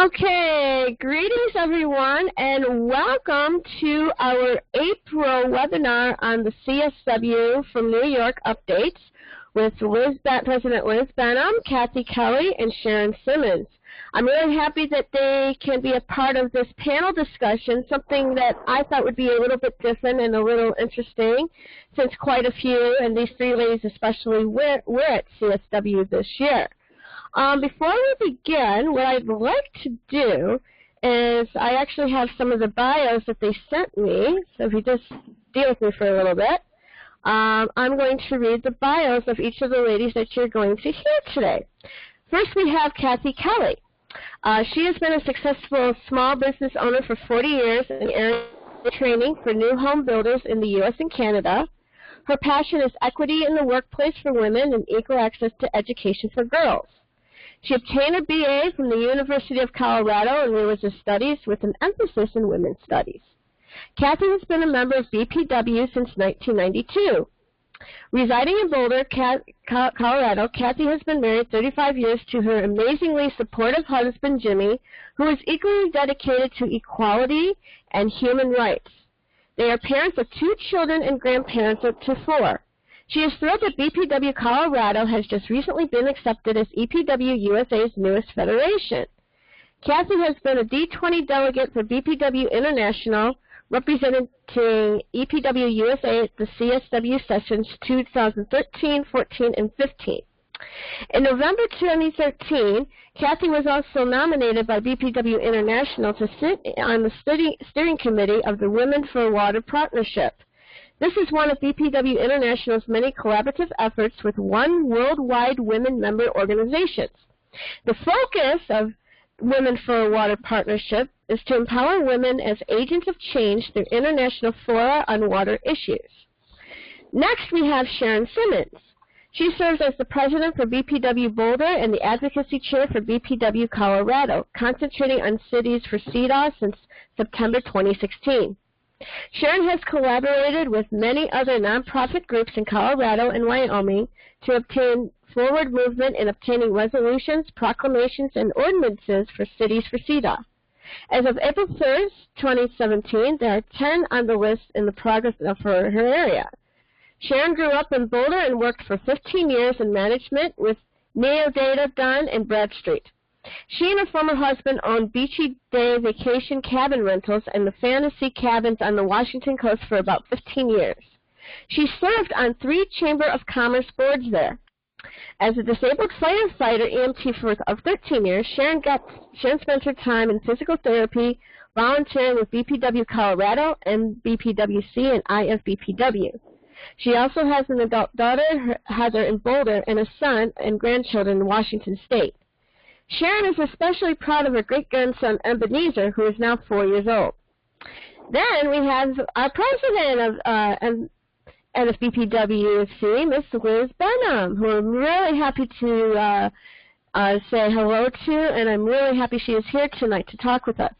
Okay, greetings everyone, and welcome to our April webinar on the CSW from New York updates with President Liz Benham, Kathy Kelly, and Sharon Simmons. I'm really happy that they can be a part of this panel discussion, something that I thought would be a little bit different and a little interesting, since quite a few, and these three ladies especially, were at CSW this year. Before we begin, what I'd like to do is I actually have some of the bios that they sent me, so if you just deal with me for a little bit. I'm going to read the bios of each of the ladies that you're going to hear today. First, we have Kathy Kelly. She has been a successful small business owner for 40 years in area training for new home builders in the U.S. and Canada. Her passion is equity in the workplace for women and equal access to education for girls. She obtained a BA from the University of Colorado in religious studies with an emphasis in women's studies. Kathy has been a member of BPW since 1992. Residing in Boulder, Colorado, Kathy has been married 35 years to her amazingly supportive husband, Jimmy, who is equally dedicated to equality and human rights. They are parents of 2 children and grandparents up to 4. She is thrilled that BPW Colorado has just recently been accepted as NFBPWC-USA's newest federation. Kathy has been a D20 delegate for BPW International, representing NFBPWC-USA at the CSW sessions 2013, 14, and 15. In November 2013, Kathy was also nominated by BPW International to sit on the steering committee of the Women for Water Partnership. This is one of BPW International's many collaborative efforts with one worldwide women member organizations. The focus of Women for a Water Partnership is to empower women as agents of change through international fora on water issues. Next, we have Sharon Simmons. She serves as the president for BPW Boulder and the advocacy chair for BPW Colorado, concentrating on cities for CEDAW since September 2016. Sharon has collaborated with many other nonprofit groups in Colorado and Wyoming to obtain forward movement in obtaining resolutions, proclamations, and ordinances for cities for CEDAW. As of April 3rd, 2017, there are 10 on the list in the progress for her area. Sharon grew up in Boulder and worked for 15 years in management with Neodata Dunn and Bradstreet. She and her former husband owned Beachy Day vacation cabin rentals and the Fantasy Cabins on the Washington coast for about 15 years. She served on 3 Chamber of Commerce boards there. As a disabled firefighter EMT for 13 years, Sharon spent her time in physical therapy, volunteering with BPW Colorado and BPWC and IFBPW. She also has an adult daughter, Heather, in Boulder, and a son and grandchildren in Washington State. Sharon is especially proud of her great-grandson, Ebenezer, who is now 4 years old. Then we have our president of NFBPWC, Ms. Liz Benham, who I'm really happy to say hello to, and I'm really happy she is here tonight to talk with us.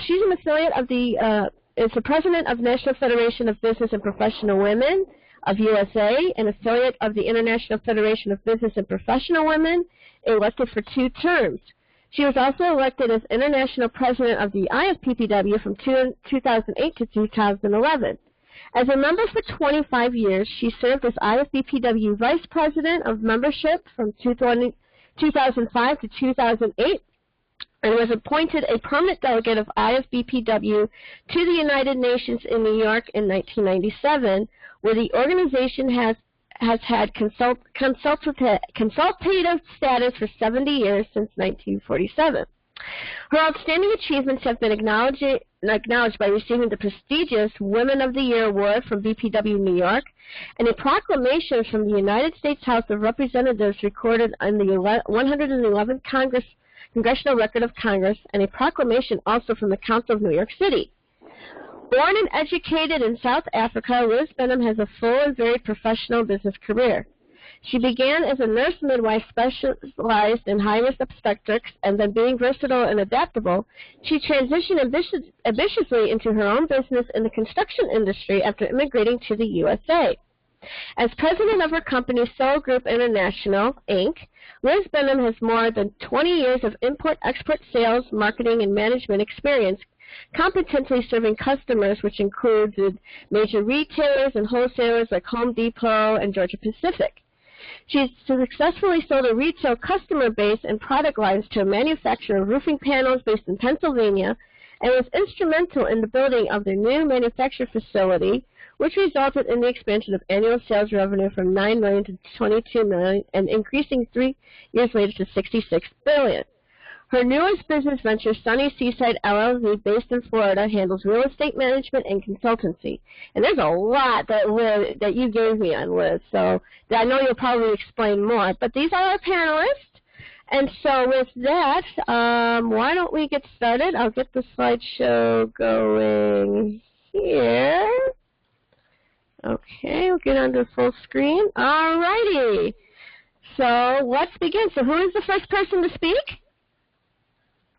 She's an affiliate of is the president of National Federation of Business and Professional Women of USA, an affiliate of the International Federation of Business and Professional Women, elected for 2 terms. She was also elected as International President of the IFBPW from 2008 to 2011. As a member for 25 years, she served as IFBPW Vice President of Membership from 2005 to 2008, and was appointed a permanent delegate of IFBPW to the United Nations in New York in 1997, where the organization has had consultative status for 70 years since 1947. Her outstanding achievements have been acknowledged by receiving the prestigious Women of the Year Award from BPW New York and a proclamation from the United States House of Representatives recorded on the 111th Congressional Record of Congress, and a proclamation also from the Council of New York City. Born and educated in South Africa, Liz Benham has a full and varied professional business career. She began as a nurse midwife specialized in high-risk obstetrics, and then being versatile and adaptable, she transitioned ambitiously into her own business in the construction industry after immigrating to the USA. As president of her company, Soul Group International, Inc., Liz Benham has more than 20 years of import-export sales, marketing, and management experience, competently serving customers, which includes major retailers and wholesalers like Home Depot and Georgia Pacific. She's successfully sold a retail customer base and product lines to a manufacturer of roofing panels based in Pennsylvania, and was instrumental in the building of their new manufacturing facility, which resulted in the expansion of annual sales revenue from $9 million to $22 million and increasing 3 years later to $66 billion. Her newest business venture, Sunny Seaside LLC, based in Florida, handles real estate management and consultancy. And there's a lot that you gave me on Liz, so I know you'll probably explain more. But these are our panelists. And so with that, why don't we get started? I'll get the slideshow going here. Okay, we'll get onto full screen. All righty. So let's begin. So who is the first person to speak?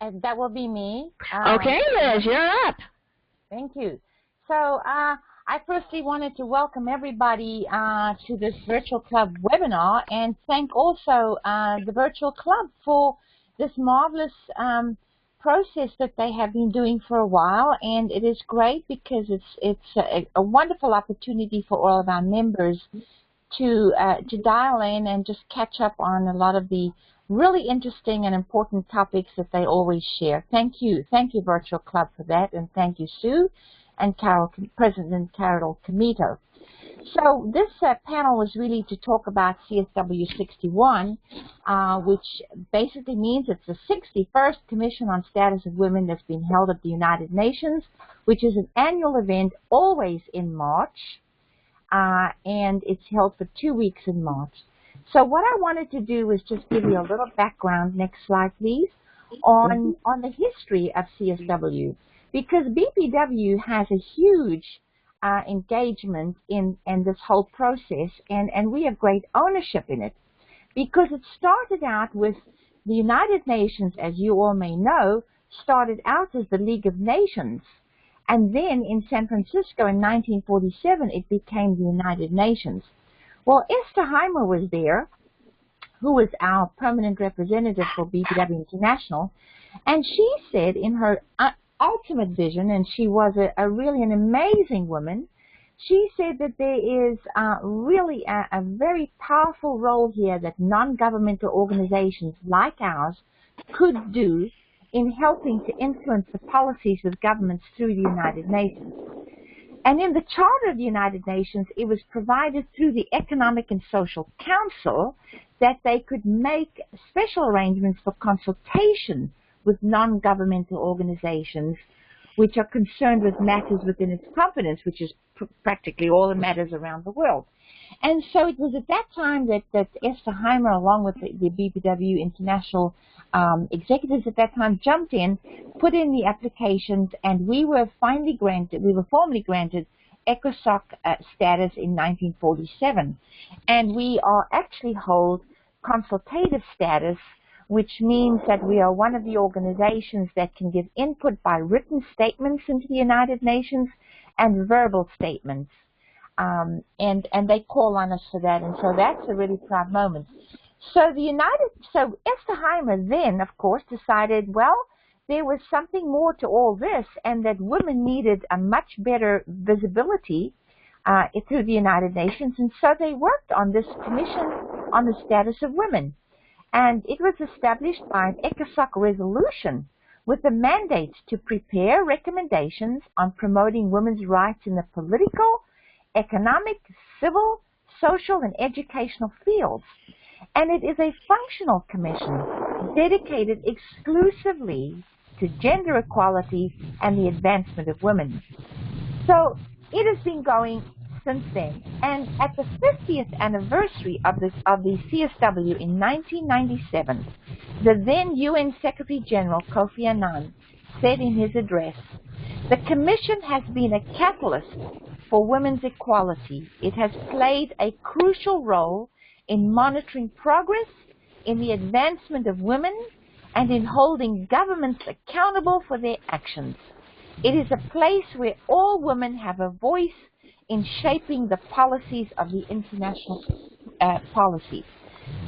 And that will be me. Okay, Liz, you're up. Thank you. So I firstly wanted to welcome everybody to this virtual club webinar and thank also the virtual club for this marvelous process that they have been doing for a while, and it is great because it's a wonderful opportunity for all of our members to dial in and just catch up on a lot of the really interesting and important topics that they always share. Thank you, Virtual Club, for that, and thank you, Sue and President Carol Comito. So this panel was really to talk about CSW61, which basically means it's the 61st Commission on Status of Women that's been held at the United Nations, which is an annual event always in March, and it's held for 2 weeks in March. So what I wanted to do was just give you a little background, next slide please, on the history of CSW, because BPW has a huge engagement in this whole process, and we have great ownership in it, because it started out with the United Nations, as you all may know, started out as the League of Nations, and then in San Francisco in 1947 it became the United Nations. Well, Esther Heimer was there, who was our permanent representative for BPW International, and she said in her ultimate vision, and she was really an amazing woman, she said that there is really a very powerful role here that non-governmental organizations like ours could do in helping to influence the policies of governments through the United Nations. And in the Charter of the United Nations, it was provided through the Economic and Social Council that they could make special arrangements for consultation with non-governmental organizations which are concerned with matters within its competence, which is practically all the matters around the world. And so it was at that time that Esther Heimer, along with the BPW International executives at that time, jumped in, put in the applications, and we were formally granted ECOSOC status in 1947. And we are actually hold consultative status, which means that we are one of the organizations that can give input by written statements into the United Nations and verbal statements. And they call on us for that, and so that's a really proud moment. So Esther Heimer then, of course, decided, well, there was something more to all this, and that women needed a much better visibility through the United Nations, and so they worked on this Commission on the Status of Women. And it was established by an ECOSOC resolution with the mandate to prepare recommendations on promoting women's rights in the political, economic, civil, social, and educational fields. And it is a functional commission dedicated exclusively to gender equality and the advancement of women. So it has been going since then. And at the 50th anniversary of the CSW in 1997, the then UN Secretary General Kofi Annan said in his address, "The Commission has been a catalyst for women's equality. It has played a crucial role in monitoring progress, in the advancement of women, and in holding governments accountable for their actions. It is a place where all women have a voice in shaping the policies of the international policy."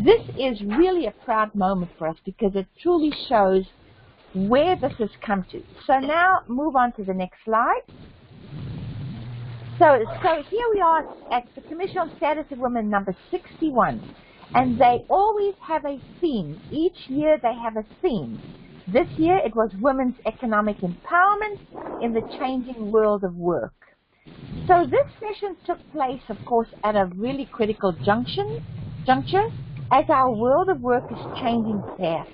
This is really a proud moment for us because it truly shows where this has come to. So now move on to the next slide. So here we are at the Commission on Status of Women number 61. And they always have a theme. Each year they have a theme. This year it was Women's Economic Empowerment in the Changing World of Work. So this session took place, of course, at a really critical juncture as our world of work is changing fast.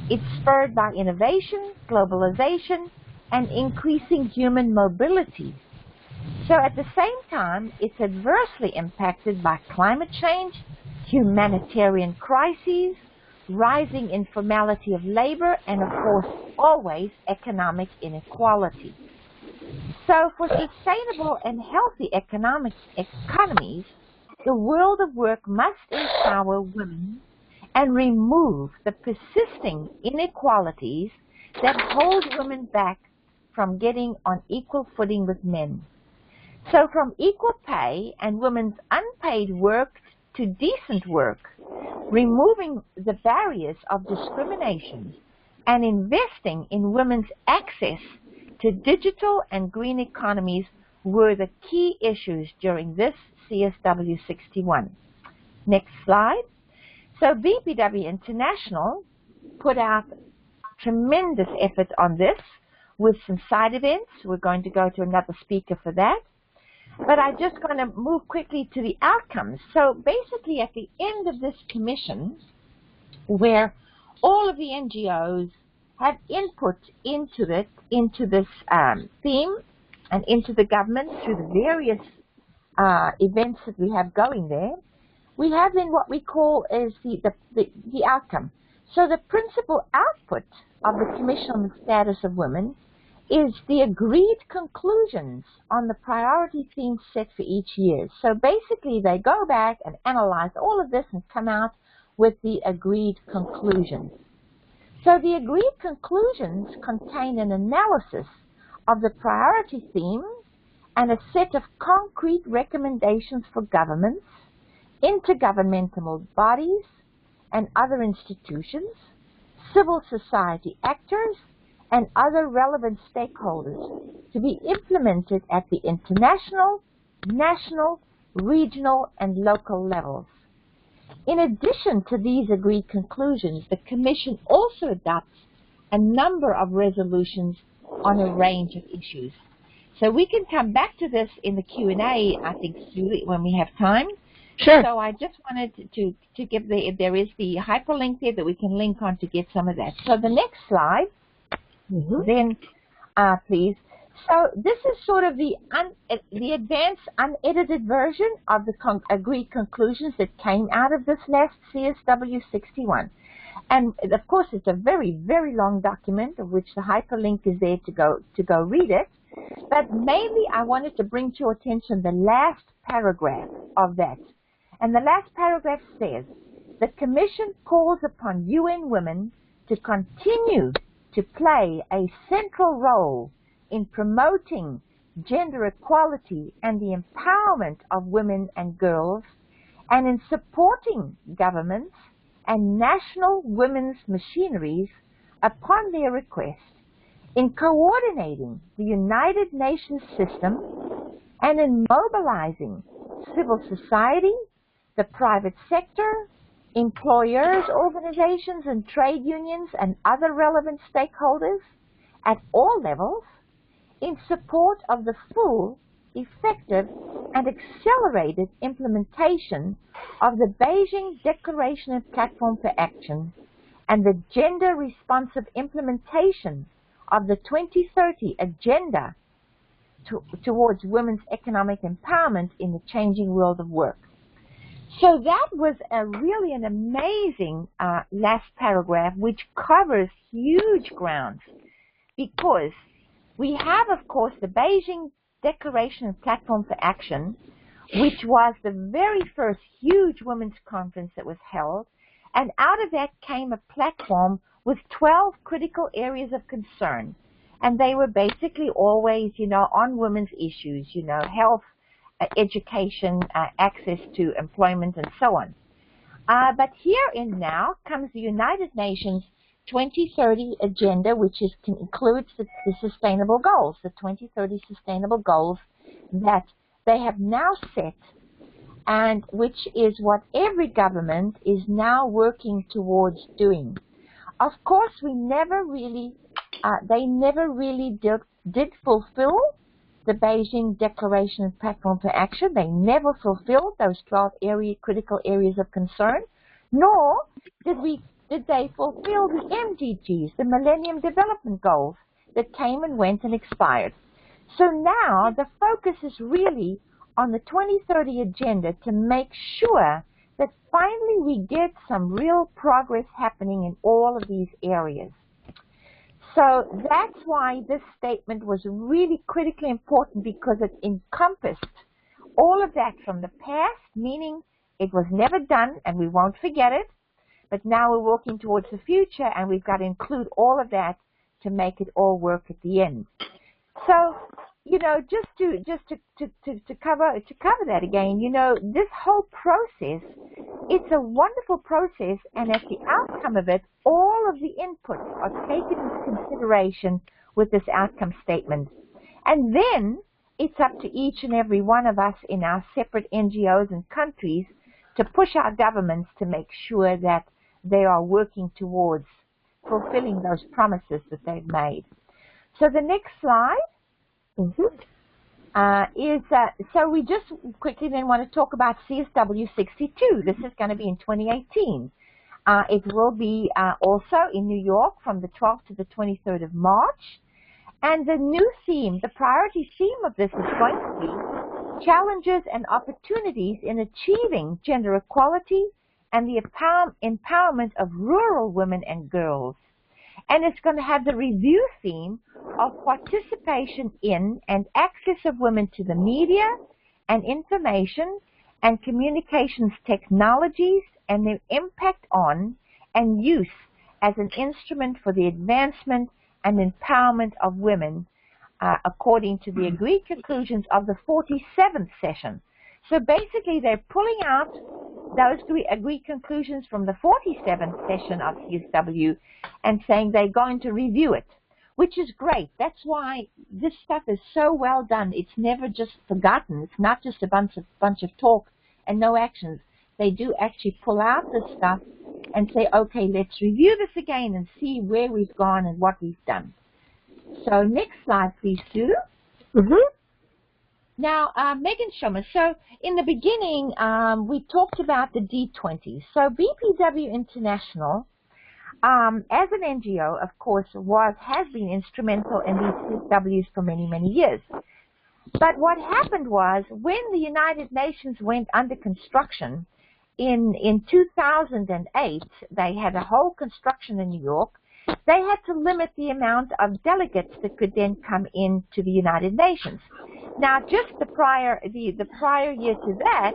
It's spurred by innovation, globalization, and increasing human mobility. So at the same time, it's adversely impacted by climate change, humanitarian crises, rising informality of labor, and of course, always economic inequality. So for sustainable and healthy economies, the world of work must empower women and remove the persisting inequalities that hold women back from getting on equal footing with men. So from equal pay and women's unpaid work to decent work, removing the barriers of discrimination and investing in women's access to digital and green economies were the key issues during this CSW61. Next slide. So BPW International put out tremendous effort on this with some side events. We're going to go to another speaker for that. But I'm just going to move quickly to the outcomes. So basically at the end of this commission, where all of the NGOs have input into this theme and into the government through the various events that we have going there, we have then what we call is the outcome. So the principal output of the Commission on the Status of Women is the agreed conclusions on the priority themes set for each year. So basically they go back and analyze all of this and come out with the agreed conclusions. So the agreed conclusions contain an analysis of the priority themes and a set of concrete recommendations for governments, intergovernmental bodies and other institutions, civil society actors, and other relevant stakeholders to be implemented at the international, national, regional, and local levels. In addition to these agreed conclusions, the Commission also adopts a number of resolutions on a range of issues. So we can come back to this in the Q&A, I think, Julie, when we have time. Sure. So I just wanted to give there is the hyperlink there that we can link on to get some of that. So the next slide. Then, please. So this is sort of the advanced, unedited version of the agreed conclusions that came out of this last CSW61. And, of course, it's a very, very long document of which the hyperlink is there to go read it. But mainly I wanted to bring to your attention the last paragraph of that. And the last paragraph says, the Commission calls upon UN women to continue to play a central role in promoting gender equality and the empowerment of women and girls, and in supporting governments and national women's machineries upon their request, in coordinating the United Nations system, and in mobilizing civil society, the private sector, employers, organizations, and trade unions, and other relevant stakeholders at all levels in support of the full, effective, and accelerated implementation of the Beijing Declaration and Platform for Action and the gender-responsive implementation of the 2030 Agenda towards women's economic empowerment in the changing world of work. So that was really an amazing last paragraph, which covers huge grounds, because we have, of course, the Beijing Declaration and Platform for Action, which was the very first huge women's conference that was held, and out of that came a platform with 12 critical areas of concern, and they were basically always, on women's issues, health, education, access to employment, and so on. But herein now comes the United Nations 2030 agenda, which includes the sustainable goals, the 2030 sustainable goals that they have now set, and which is what every government is now working towards doing. Of course, they never really did fulfill the Beijing Declaration and Platform for Action. They never fulfilled those 12 critical areas of concern, nor did they fulfill the MDGs, the Millennium Development Goals, that came and went and expired. So now the focus is really on the 2030 agenda to make sure that finally we get some real progress happening in all of these areas. So that's why this statement was really critically important, because it encompassed all of that from the past, meaning it was never done and we won't forget it, but now we're working towards the future and we've got to include all of that to make it all work at the end. So, you know, just to cover that again, you know, this whole process, it's a wonderful process, and at the outcome of it, all of the inputs are taken into consideration with this outcome statement. And then it's up to each and every one of us in our separate NGOs and countries to push our governments to make sure that they are working towards fulfilling those promises that they've made. So the next slide so we just quickly then want to talk about CSW62. This is going to be in 2018. It will be also in New York from the 12th to the 23rd of March. And the new theme, the priority theme of this is going to be challenges and opportunities in achieving gender equality and the empowerment of rural women and girls. And it's going to have the review theme of participation in and access of women to the media and information and communications technologies and their impact on and use as an instrument for the advancement and empowerment of women, according to the agreed conclusions of the 47th session. So basically, they're pulling out those agreed conclusions from the 47th session of CSW and saying they're going to review it, which is great. That's why this stuff is so well done. It's never just forgotten. It's not just a bunch of talk and no actions. They do actually pull out this stuff and say, okay, let's review this again and see where we've gone and what we've done. So next slide, please, Sue. Now, Meghan Shellman, so in the beginning, we talked about the D20. So BPW International, as an NGO, of course, has been instrumental in these CSWs for many, many years. But what happened was, when the United Nations went under construction in 2008, they had a whole construction in New York. They had to limit the amount of delegates that could then come into the United Nations. Now, just the prior year to that,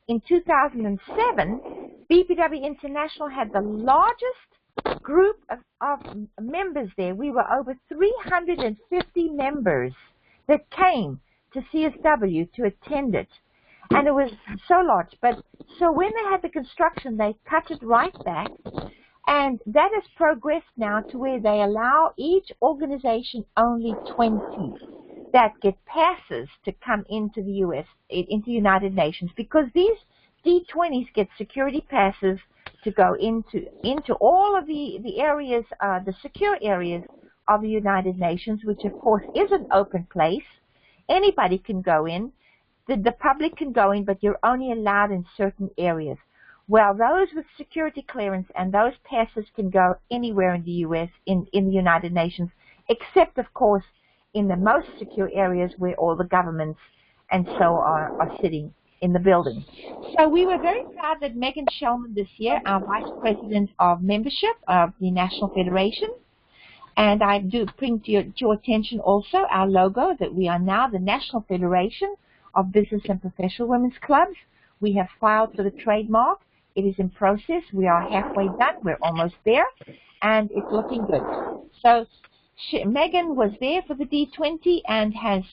in 2007, BPW International had the largest group of members there. We were over 350 members that came to CSW to attend it. And it was so large. But so when they had the construction, they cut it right back. And that has progressed now to where they allow each organization only 20 that get passes to come into the into the United Nations, because these D20s get security passes to go into all of the areas, the secure areas of the United Nations, which of course is an open place. Anybody can go in. The public can go in, but you're only allowed in certain areas. Well, those with security clearance and those passes can go anywhere in the U.S., in the United Nations, except, of course, in the most secure areas where all the governments and so are sitting in the building. So we were very proud that Meghan Shellman this year, our Vice President of Membership of the National Federation, and I do bring to your attention also our logo, that we are now the National Federation of Business and Professional Women's Clubs. We have filed for the trademark. It is in process. We are halfway done. We're almost there, and it's looking good. So Meghan was there for the D20 and has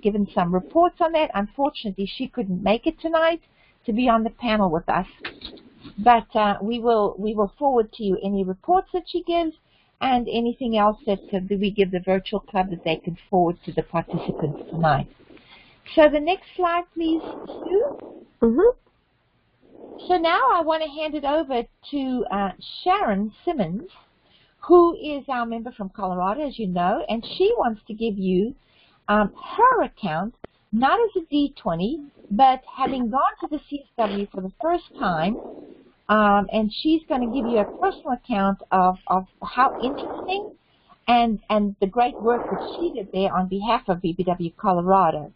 given some reports on that. Unfortunately, she couldn't make it tonight to be on the panel with us. But we will forward to you any reports that she gives and anything else that we give the virtual club that they can forward to the participants tonight. So the next slide, please, Sue. So now I want to hand it over to Sharon Simmons, who is our member from Colorado, as you know, and she wants to give you her account, not as a D20, but having gone to the CSW for the first time, and she's going to give you a personal account of how interesting and the great work that she did there on behalf of BPW Colorado.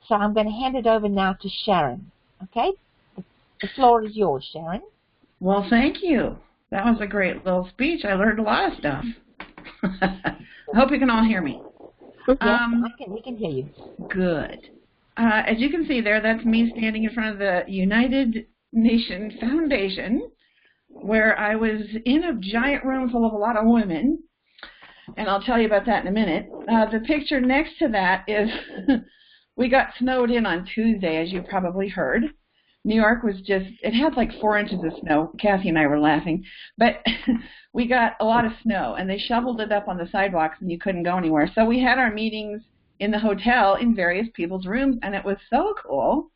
So I'm going to hand it over now to Sharon. Okay? The floor is yours, Sharon. Well, thank you. That was a great little speech. I learned a lot of stuff. I hope you can all hear me. Yes, we can hear you. Good. As you can see there, that's me standing in front of the United Nations Foundation, where I was in a giant room full of a lot of women, and I'll tell you about that in a minute. The picture next to that is we got snowed in on Tuesday, as you probably heard. New York was just, it had like 4 inches of snow. Kathy and I were laughing. But we got a lot of snow, and they shoveled it up on the sidewalks, and you couldn't go anywhere. So we had our meetings in the hotel in various people's rooms, and it was so cool.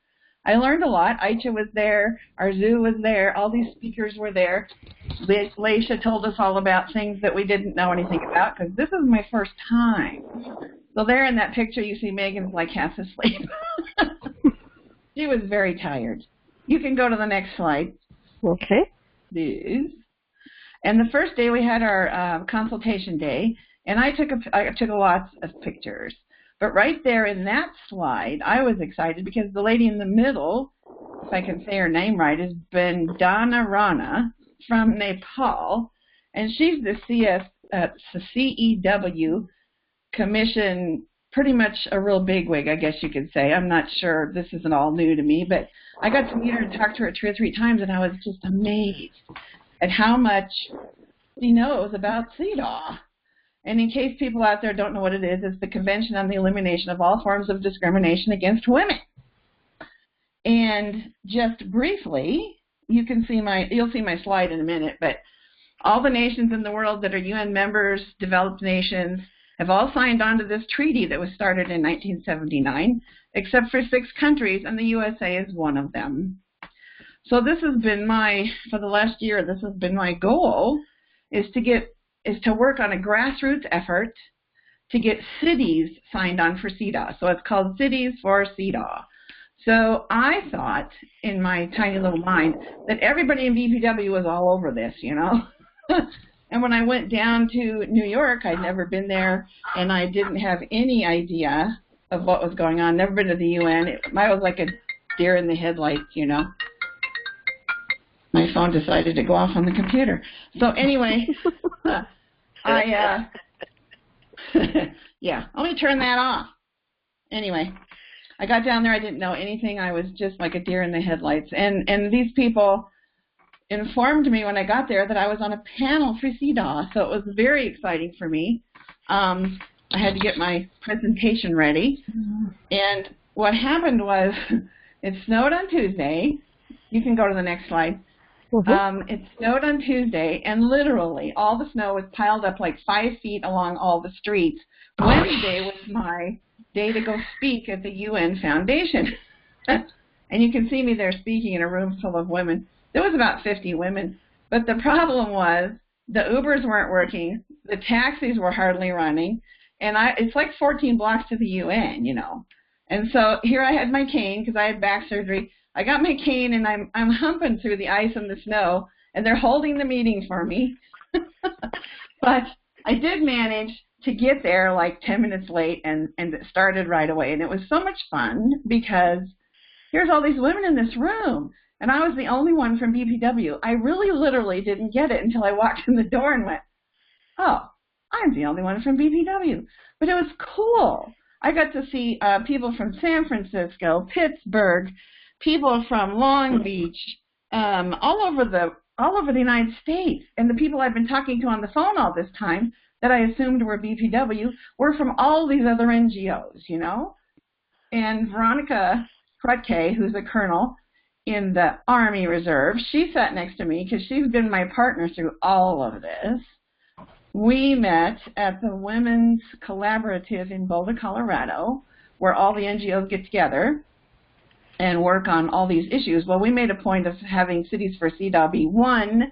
I learned a lot. Aicha was there. Arzu was there. All these speakers were there. Leisha told us all about things that we didn't know anything about, because this is my first time. So there in that picture, you see Megan's like half asleep. She was very tired. You can go to the next slide. Okay. Please. And the first day we had our consultation day, and I took lots of pictures. But right there in that slide, I was excited because the lady in the middle, if I can say her name right, is Bandana Rana from Nepal, and she's the CEW Commission, pretty much a real bigwig, I guess you could say. I'm not sure. This isn't all new to me, but I got to meet her and talk to her 2 or 3 times, and I was just amazed at how much she knows about CEDAW. And in case people out there don't know what it is, it's the Convention on the Elimination of All Forms of Discrimination Against Women. And just briefly, you'll see my slide in a minute, but all the nations in the world that are UN members, developed nations, have all signed on to this treaty that was started in 1979, except for 6 countries, and the USA is one of them. So this has been for the last year, this has been my goal, is to work on a grassroots effort to get cities signed on for CEDAW. So it's called Cities for CEDAW. So I thought in my tiny little mind that everybody in BPW was all over this, you know. And when I went down to New York, I'd never been there, and I didn't have any idea of what was going on. Never been to the UN. I was like a deer in the headlights, you know. My phone decided to go off on the computer. So anyway, yeah, let me turn that off. Anyway, I got down there. I didn't know anything. I was just like a deer in the headlights. And these people informed me when I got there that I was on a panel for CEDAW, so it was very exciting for me. I had to get my presentation ready. And what happened was it snowed on Tuesday. You can go to the next slide. It snowed on Tuesday, and literally all the snow was piled up like 5 feet along all the streets. Wednesday was my day to go speak at the UN Foundation. And you can see me there speaking in a room full of women. There was about 50 women. But the problem was the Ubers weren't working, the taxis were hardly running, and it's like 14 blocks to the UN, you know. And so here I had my cane because I had back surgery. I got my cane, and I'm humping through the ice and the snow, and they're holding the meeting for me. But I did manage to get there like 10 minutes late, and it started right away. And it was so much fun because here's all these women in this room, and I was the only one from BPW. I really literally didn't get it until I walked in the door and went, oh, I'm the only one from BPW. But it was cool. I got to see people from San Francisco, Pittsburgh, people from Long Beach, all over the United States. And the people I've been talking to on the phone all this time that I assumed were BPW were from all these other NGOs, you know. And Veronica Krutke, who's a colonel, in the Army Reserve. She sat next to me because she's been my partner through all of this. We met at the Women's Collaborative in Boulder, Colorado, where all the NGOs get together and work on all these issues. Well, we made a point of having Cities for CEDAW be one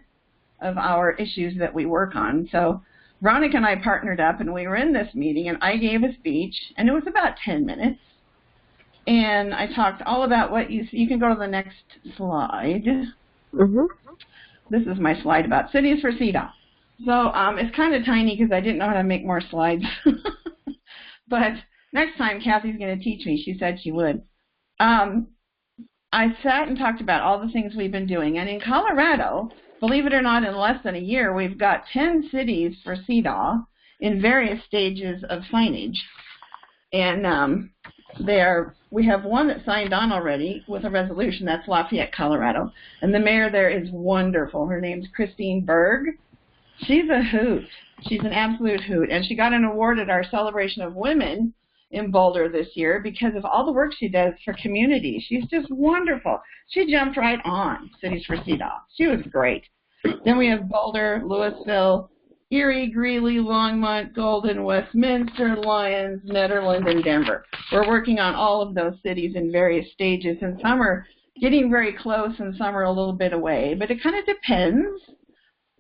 of our issues that we work on. So Veronica and I partnered up, and we were in this meeting, and I gave a speech, and it was about 10 minutes. And I talked all about what you can go to the next slide. Mm-hmm. This is my slide about Cities for CEDAW. So it's kind of tiny because I didn't know how to make more slides. But next time, Kathy's going to teach me. She said she would. I sat and talked about all the things we've been doing. And in Colorado, believe it or not, in less than a year, we've got 10 cities for CEDAW in various stages of signage. And we have one that signed on already with a resolution. That's Lafayette, Colorado. And the mayor there is wonderful. Her name's Christine Berg. She's a hoot. She's an absolute hoot. And she got an award at our Celebration of Women in Boulder this year because of all the work she does for communities. She's just wonderful. She jumped right on Cities for CEDAW. She was great. Then we have Boulder, Louisville, Erie, Greeley, Longmont, Golden, Westminster, Lyons, Nederland, and Denver. We're working on all of those cities in various stages, and some are getting very close and some are a little bit away. But it kind of depends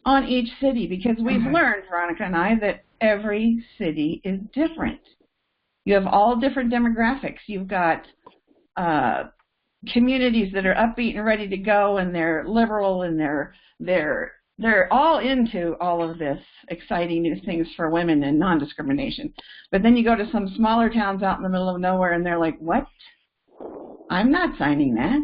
on each city because we've learned, Veronica and I, that every city is different. You have all different demographics. You've got communities that are upbeat and ready to go, and they're liberal, and they're all into all of this exciting new things for women and non-discrimination. But then you go to some smaller towns out in the middle of nowhere, and they're like, what? I'm not signing that.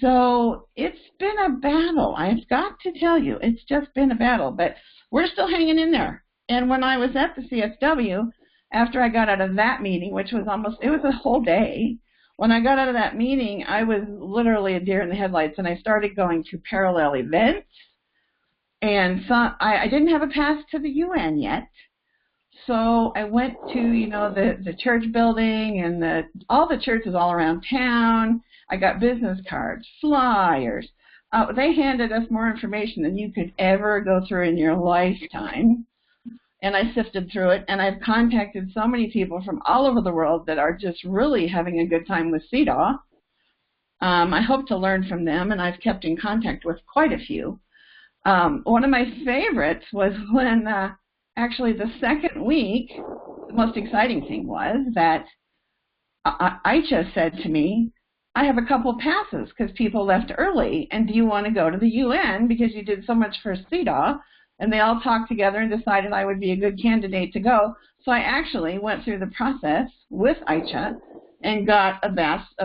So it's been a battle. I've got to tell you, it's just been a battle. But we're still hanging in there. And when I was at the CSW, after I got out of that meeting, which was it was a whole day, when I got out of that meeting, I was literally a deer in the headlights, and I started going to parallel events. And so I didn't have a pass to the UN yet, so I went to, the church building and all the churches all around town. I got business cards, flyers. They handed us more information than you could ever go through in your lifetime. And I sifted through it, and I've contacted so many people from all over the world that are just really having a good time with CEDAW. I hope to learn from them, and I've kept in contact with quite a few. One of my favorites was when, actually the second week, the most exciting thing was that Aicha said to me, I have a couple passes because people left early, and do you want to go to the UN because you did so much for CEDAW? And they all talked together and decided I would be a good candidate to go. So I actually went through the process with Aicha and got a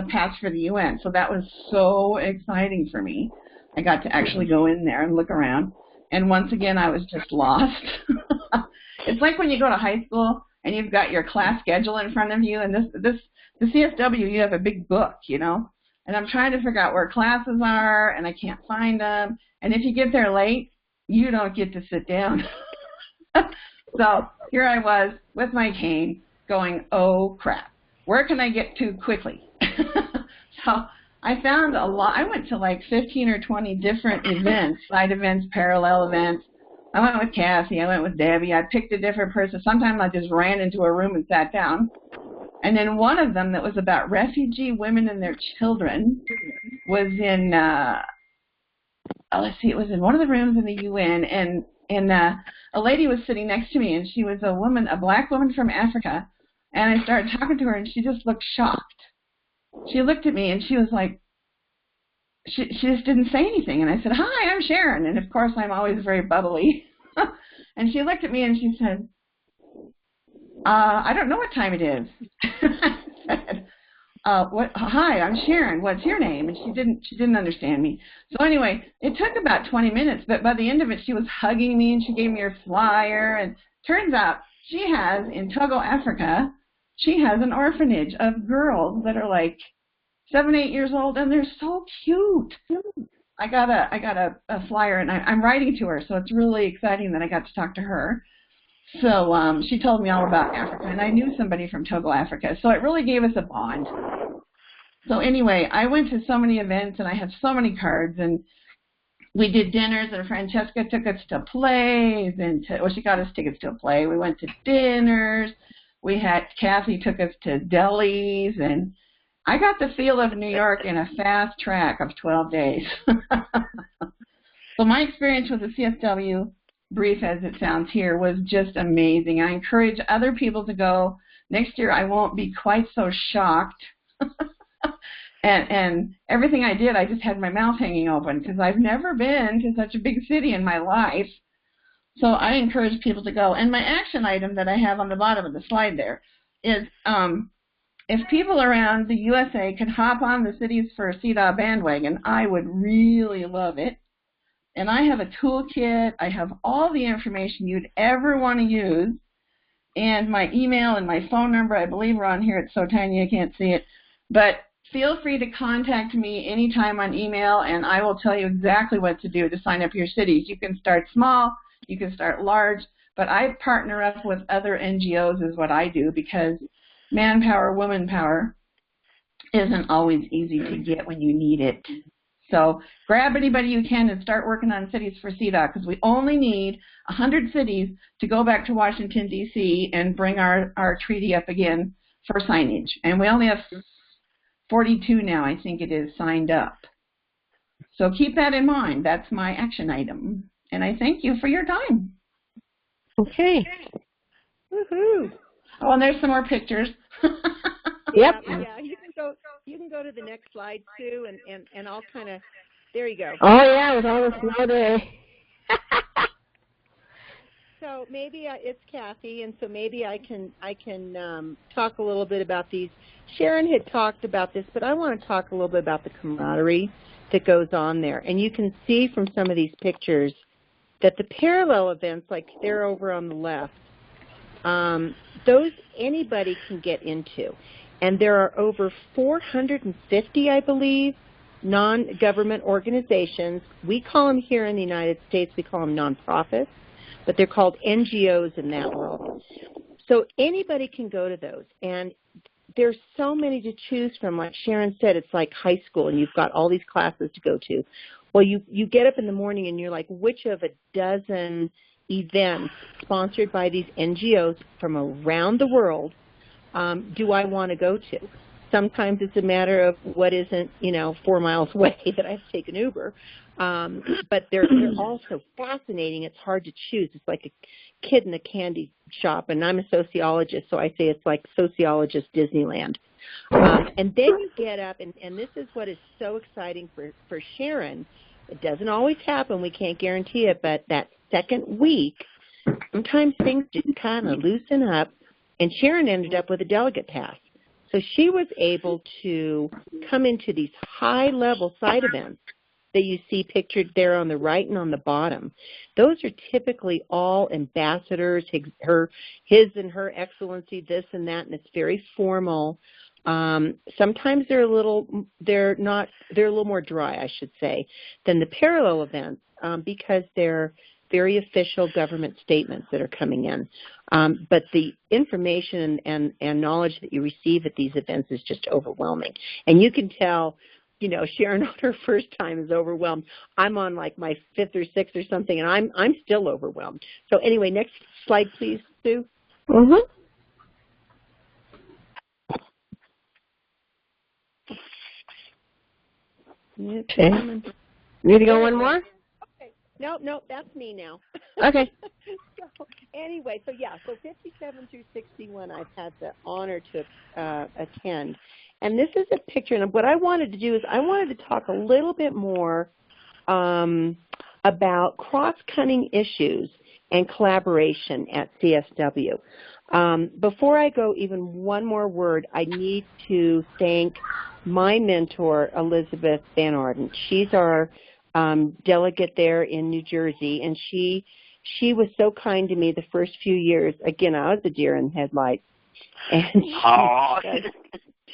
pass for the UN. So that was so exciting for me. I got to actually go in there and look around. And once again, I was just lost. It's like when you go to high school and you've got your class schedule in front of you. And the CSW, you have a big book, And I'm trying to figure out where classes are, and I can't find them. And if you get there late, you don't get to sit down. So here I was with my cane going, oh, crap. Where can I get to quickly? So I found a lot. I went to like 15 or 20 different events, side events, parallel events. I went with Kathy. I went with Debbie. I picked a different person. Sometimes I just ran into a room and sat down. And then one of them that was about refugee women and their children was in it was in one of the rooms in the UN, and a lady was sitting next to me, and she was a black woman from Africa, and I started talking to her, and she just looked shocked. She looked at me, and she was like, she just didn't say anything, and I said, hi, I'm Sharon, and of course I'm always very bubbly, and she looked at me, and she said, I don't know what time it is. I said, hi, I'm Sharon. What's your name? And she didn't understand me. So anyway, it took about 20 minutes, but by the end of it, she was hugging me, and she gave me her flyer. And turns out she has, in Togo, Africa, she has an orphanage of girls that are like 7, 8 years old, and they're so cute. I got a flyer, and I'm writing to her, so it's really exciting that I got to talk to her. So she told me all about Africa, and I knew somebody from Togo, Africa, so it really gave us a bond. So anyway, I went to so many events, and I have so many cards, and we did dinners, and Francesca took us to plays, and she got us tickets to a play. We went to dinners. Kathy took us to delis, and I got the feel of New York in a fast track of 12 days. So my experience with the CSW, brief as it sounds here, was just amazing. I encourage other people to go. Next year I won't be quite so shocked. And everything I did, I just had my mouth hanging open because I've never been to such a big city in my life. So I encourage people to go. And my action item that I have on the bottom of the slide there is if people around the USA could hop on the Cities for CSW bandwagon, I would really love it. And I have a toolkit. I have all the information you'd ever want to use. And my email and my phone number, I believe, are on here. It's so tiny I can't see it. But feel free to contact me anytime on email, and I will tell you exactly what to do to sign up your cities. You can start small. You can start large. But I partner up with other NGOs is what I do, because manpower, woman power isn't always easy to get when you need it. So grab anybody you can and start working on Cities for CSW, because we only need 100 cities to go back to Washington, D.C. and bring our treaty up again for signage. And we only have 42 now, I think it is, signed up. So keep that in mind. That's my action item. And I thank you for your time. Okay. Woohoo! Oh, and there's some more pictures. Yep. Yeah, you can go to the next slide, Sue, and I'll kind of, there you go. Oh, yeah, with all the snow day. So maybe it's Kathy, and so maybe I can talk a little bit about these. Sharon had talked about this, but I want to talk a little bit about the camaraderie that goes on there. And you can see from some of these pictures that the parallel events, like they're over on the left, those anybody can get into. And there are over 450, I believe, non-government organizations. We call them here in the United States, we call them nonprofits, but they're called NGOs in that world. So anybody can go to those. And there's so many to choose from. Like Sharon said, it's like high school, and you've got all these classes to go to. Well, you get up in the morning, and you're like, which of a dozen events sponsored by these NGOs from around the world do I want to go to? Sometimes it's a matter of what isn't, 4 miles away that I have to take an Uber. But they're also fascinating. It's hard to choose. It's like a kid in a candy shop, and I'm a sociologist, so I say it's like sociologist Disneyland. And then you get up, and this is what is so exciting for Sharon. It doesn't always happen. We can't guarantee it, but that second week, sometimes things just kind of loosen up, and Sharon ended up with a delegate pass. So she was able to come into these high-level side events that you see pictured there on the right and on the bottom. Those are typically all ambassadors, his and her excellency, this and that, and it's very formal. Sometimes they're a little more dry, I should say, than the parallel events because they're very official government statements that are coming in. But the information and knowledge that you receive at these events is just overwhelming. And you can tell, Sharon on her first time is overwhelmed. I'm on like my 5th or 6th or something, and I'm still overwhelmed. So anyway, next slide, please, Sue. Mm-hmm. Okay. Need to go one more? Okay. No, that's me now. Okay. So anyway, so 57 through 61 I've had the honor to attend. And this is a picture, and what I wanted to do is I wanted to talk a little bit more about cross-cutting issues and collaboration at CSW. Before I go even one more word, I need to thank my mentor, Elizabeth Van Arden. She's our delegate there in New Jersey, and she was so kind to me the first few years. Again, I was a deer in headlights, and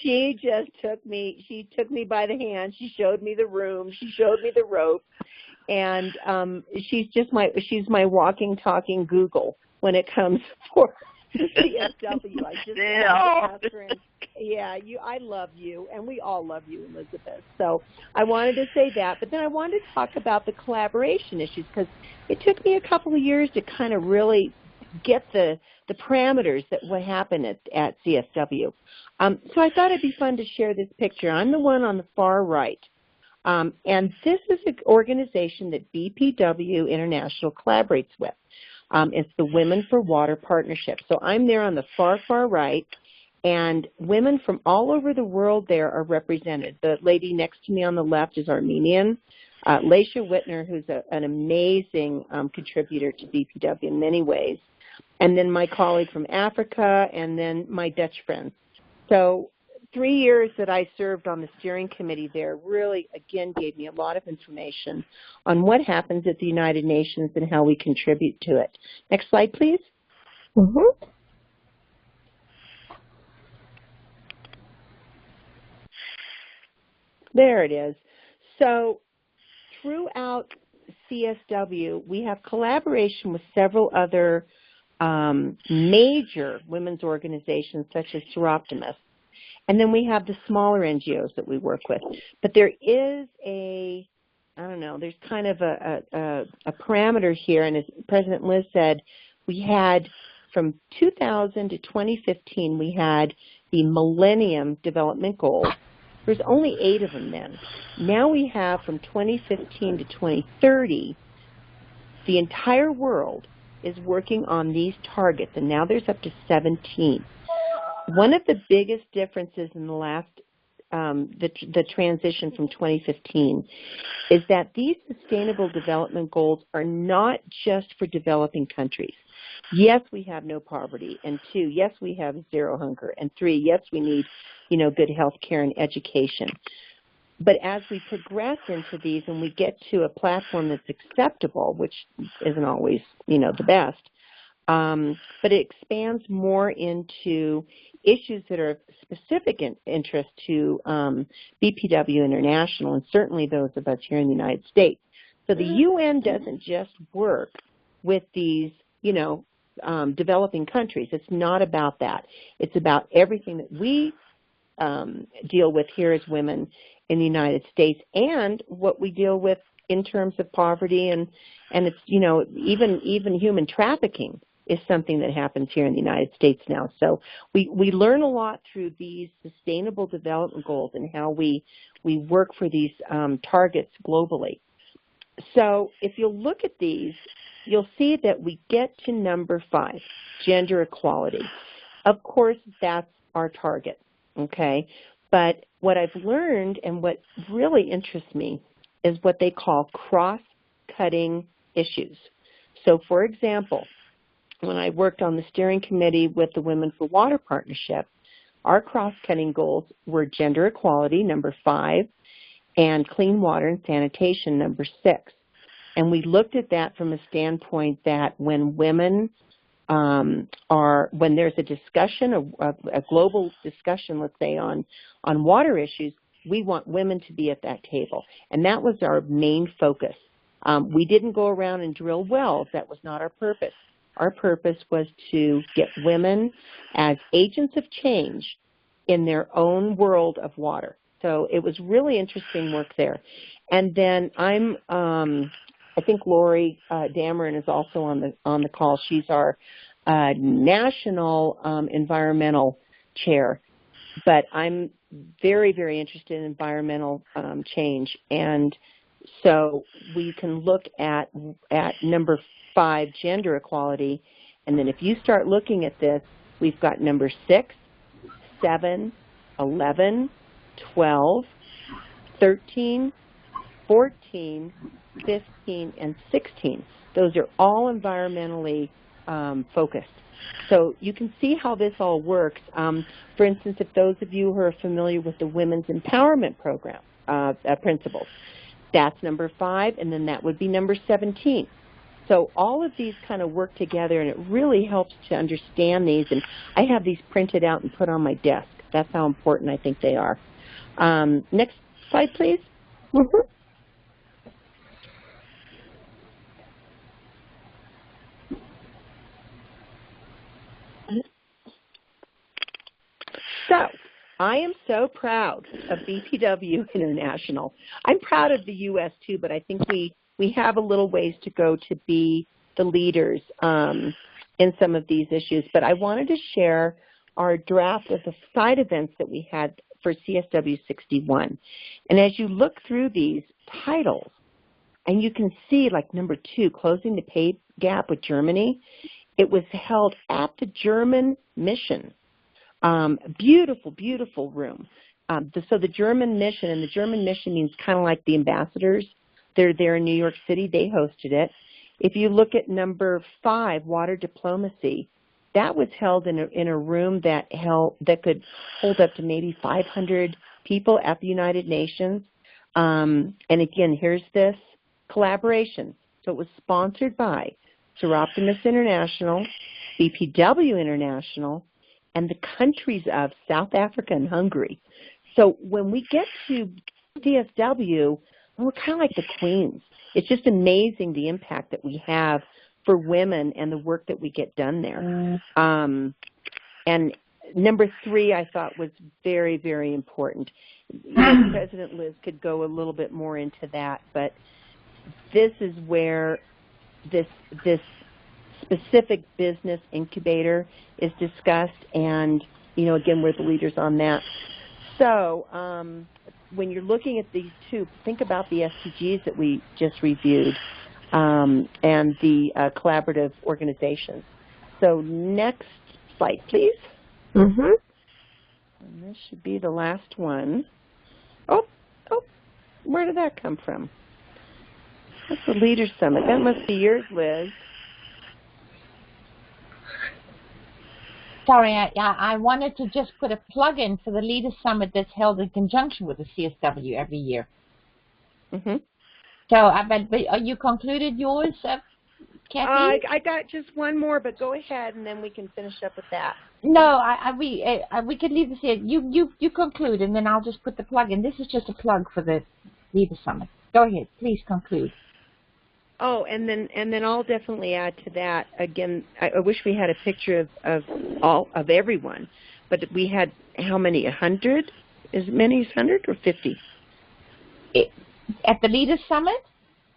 she just took me by the hand. She showed me the room. She showed me the rope, and she's my walking, talking Google when it comes for CSW. I just ask her I love you, and we all love you, Elizabeth. So I wanted to say that, but then I wanted to talk about the collaboration issues because it took me a couple of years to kind of really get the parameters that what happened at CSW. So I thought it'd be fun to share this picture. I'm the one on the far right. And this is an organization that BPW International collaborates with. It's the Women for Water Partnership. So I'm there on the far, far right, and women from all over the world there are represented. The lady next to me on the left is Armenian, Leisha Whitner, who's an amazing contributor to BPW in many ways, and then my colleague from Africa, and then my Dutch friends. So 3 years that I served on the steering committee there really, again, gave me a lot of information on what happens at the United Nations and how we contribute to it. Next slide, please. Mm-hmm. There it is. So throughout CSW, we have collaboration with several other major women's organizations such as Seroptimus. And then we have the smaller NGOs that we work with. But there is there's kind of a parameter here. And as President Liz said, we had from 2000 to 2015, we had the Millennium Development Goals. There's only 8 of them then. Now we have from 2015 to 2030, the entire world is working on these targets, and now there's up to 17. One of the biggest differences in the last, the transition from 2015, is that these Sustainable Development Goals are not just for developing countries. Yes, we have no poverty, and 2, yes, we have zero hunger, and 3, yes, we need, good health care and education. But as we progress into these and we get to a platform that's acceptable, which isn't always, the best, but it expands more into issues that are of specific interest to BPW International and certainly those of us here in the United States. So the UN doesn't just work with these, developing countries. It's not about that. It's about everything that we deal with here as women in the United States and what we deal with in terms of poverty and it's, even human trafficking is something that happens here in the United States now. So we learn a lot through these Sustainable Development Goals and how we work for these targets globally. So if you look at these, you'll see that we get to number 5, gender equality. Of course, that's our target, okay? But what I've learned and what really interests me is what they call cross-cutting issues. So, for example, when I worked on the steering committee with the Women for Water Partnership, our cross-cutting goals were gender equality, number 5, and clean water and sanitation, number 6. And we looked at that from a standpoint that when women when there's a discussion, a global discussion, let's say, on water issues, we want women to be at that table. And that was our main focus. We didn't go around and drill wells. That was not our purpose. Our purpose was to get women as agents of change in their own world of water. So it was really interesting work there. And then I think Lori Dameron is also on the call. She's our national environmental chair. But I'm very, very interested in environmental change. And so we can look at number 5, gender equality. And then if you start looking at this, we've got number 6, 7, 11, 12, 13, 14, 15, and 16. Those are all environmentally focused. So you can see how this all works. For instance, if those of you who are familiar with the Women's Empowerment Program principles, that's number 5, and then that would be number 17. So all of these kind of work together, and it really helps to understand these. And I have these printed out and put on my desk. That's how important I think they are. Next slide, please. Mm-hmm. So I am so proud of BPW International. I'm proud of the U.S. too, but I think we have a little ways to go to be the leaders in some of these issues. But I wanted to share our draft of the side events that we had for CSW61. And as you look through these titles, and you can see, like number 2, Closing the Pay Gap with Germany, it was held at the German mission. Beautiful, beautiful room. So the German mission, and the German mission means kind of like the ambassadors. They're there in New York City. They hosted it. If you look at number 5, Water Diplomacy, that was held in a room that could hold up to maybe 500 people at the United Nations. And again, here's this collaboration. So it was sponsored by Seroptimus International, BPW International, and the countries of South Africa and Hungary. So when we get to CSW, we're kind of like the queens. It's just amazing the impact that we have for women and the work that we get done there. And number 3, I thought, was very, very important. President Liz could go a little bit more into that, but this is where this specific business incubator is discussed, and, again, we're the leaders on that. So when you're looking at these two, think about the SDGs that we just reviewed and the collaborative organizations. So next slide, please. Mm-hmm. And this should be the last one. Oh, where did that come from? That's the Leaders Summit. That must be yours, Liz. Sorry, I wanted to just put a plug in for the Leaders Summit that's held in conjunction with the CSW every year. Mm-hmm. So, but you concluded yours, Kathy? I got just one more, but go ahead, and then we can finish up with that. No, we could leave this here. You conclude, and then I'll just put the plug in. This is just a plug for the Leaders Summit. Go ahead, please conclude. Oh, and then I'll definitely add to that. Again, I wish we had a picture of everyone, but we had how many? 100? As many as 100 or 50? At the Leaders Summit?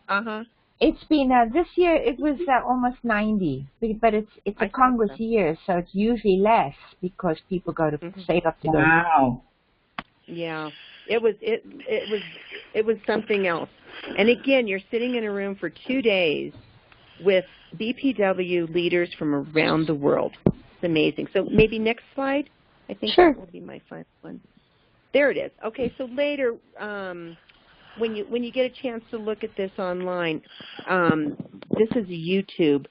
Uh-huh. It's been this year. It was almost 90, but it's a Congress year, so it's usually less because people go to save up to go. Wow. Yeah, it was something else. And again, you're sitting in a room for 2 days with BPW leaders from around the world. It's amazing. So maybe next slide. I think sure. That will be my final one. There it is. Okay, so later, when you get a chance to look at this online, this is YouTube.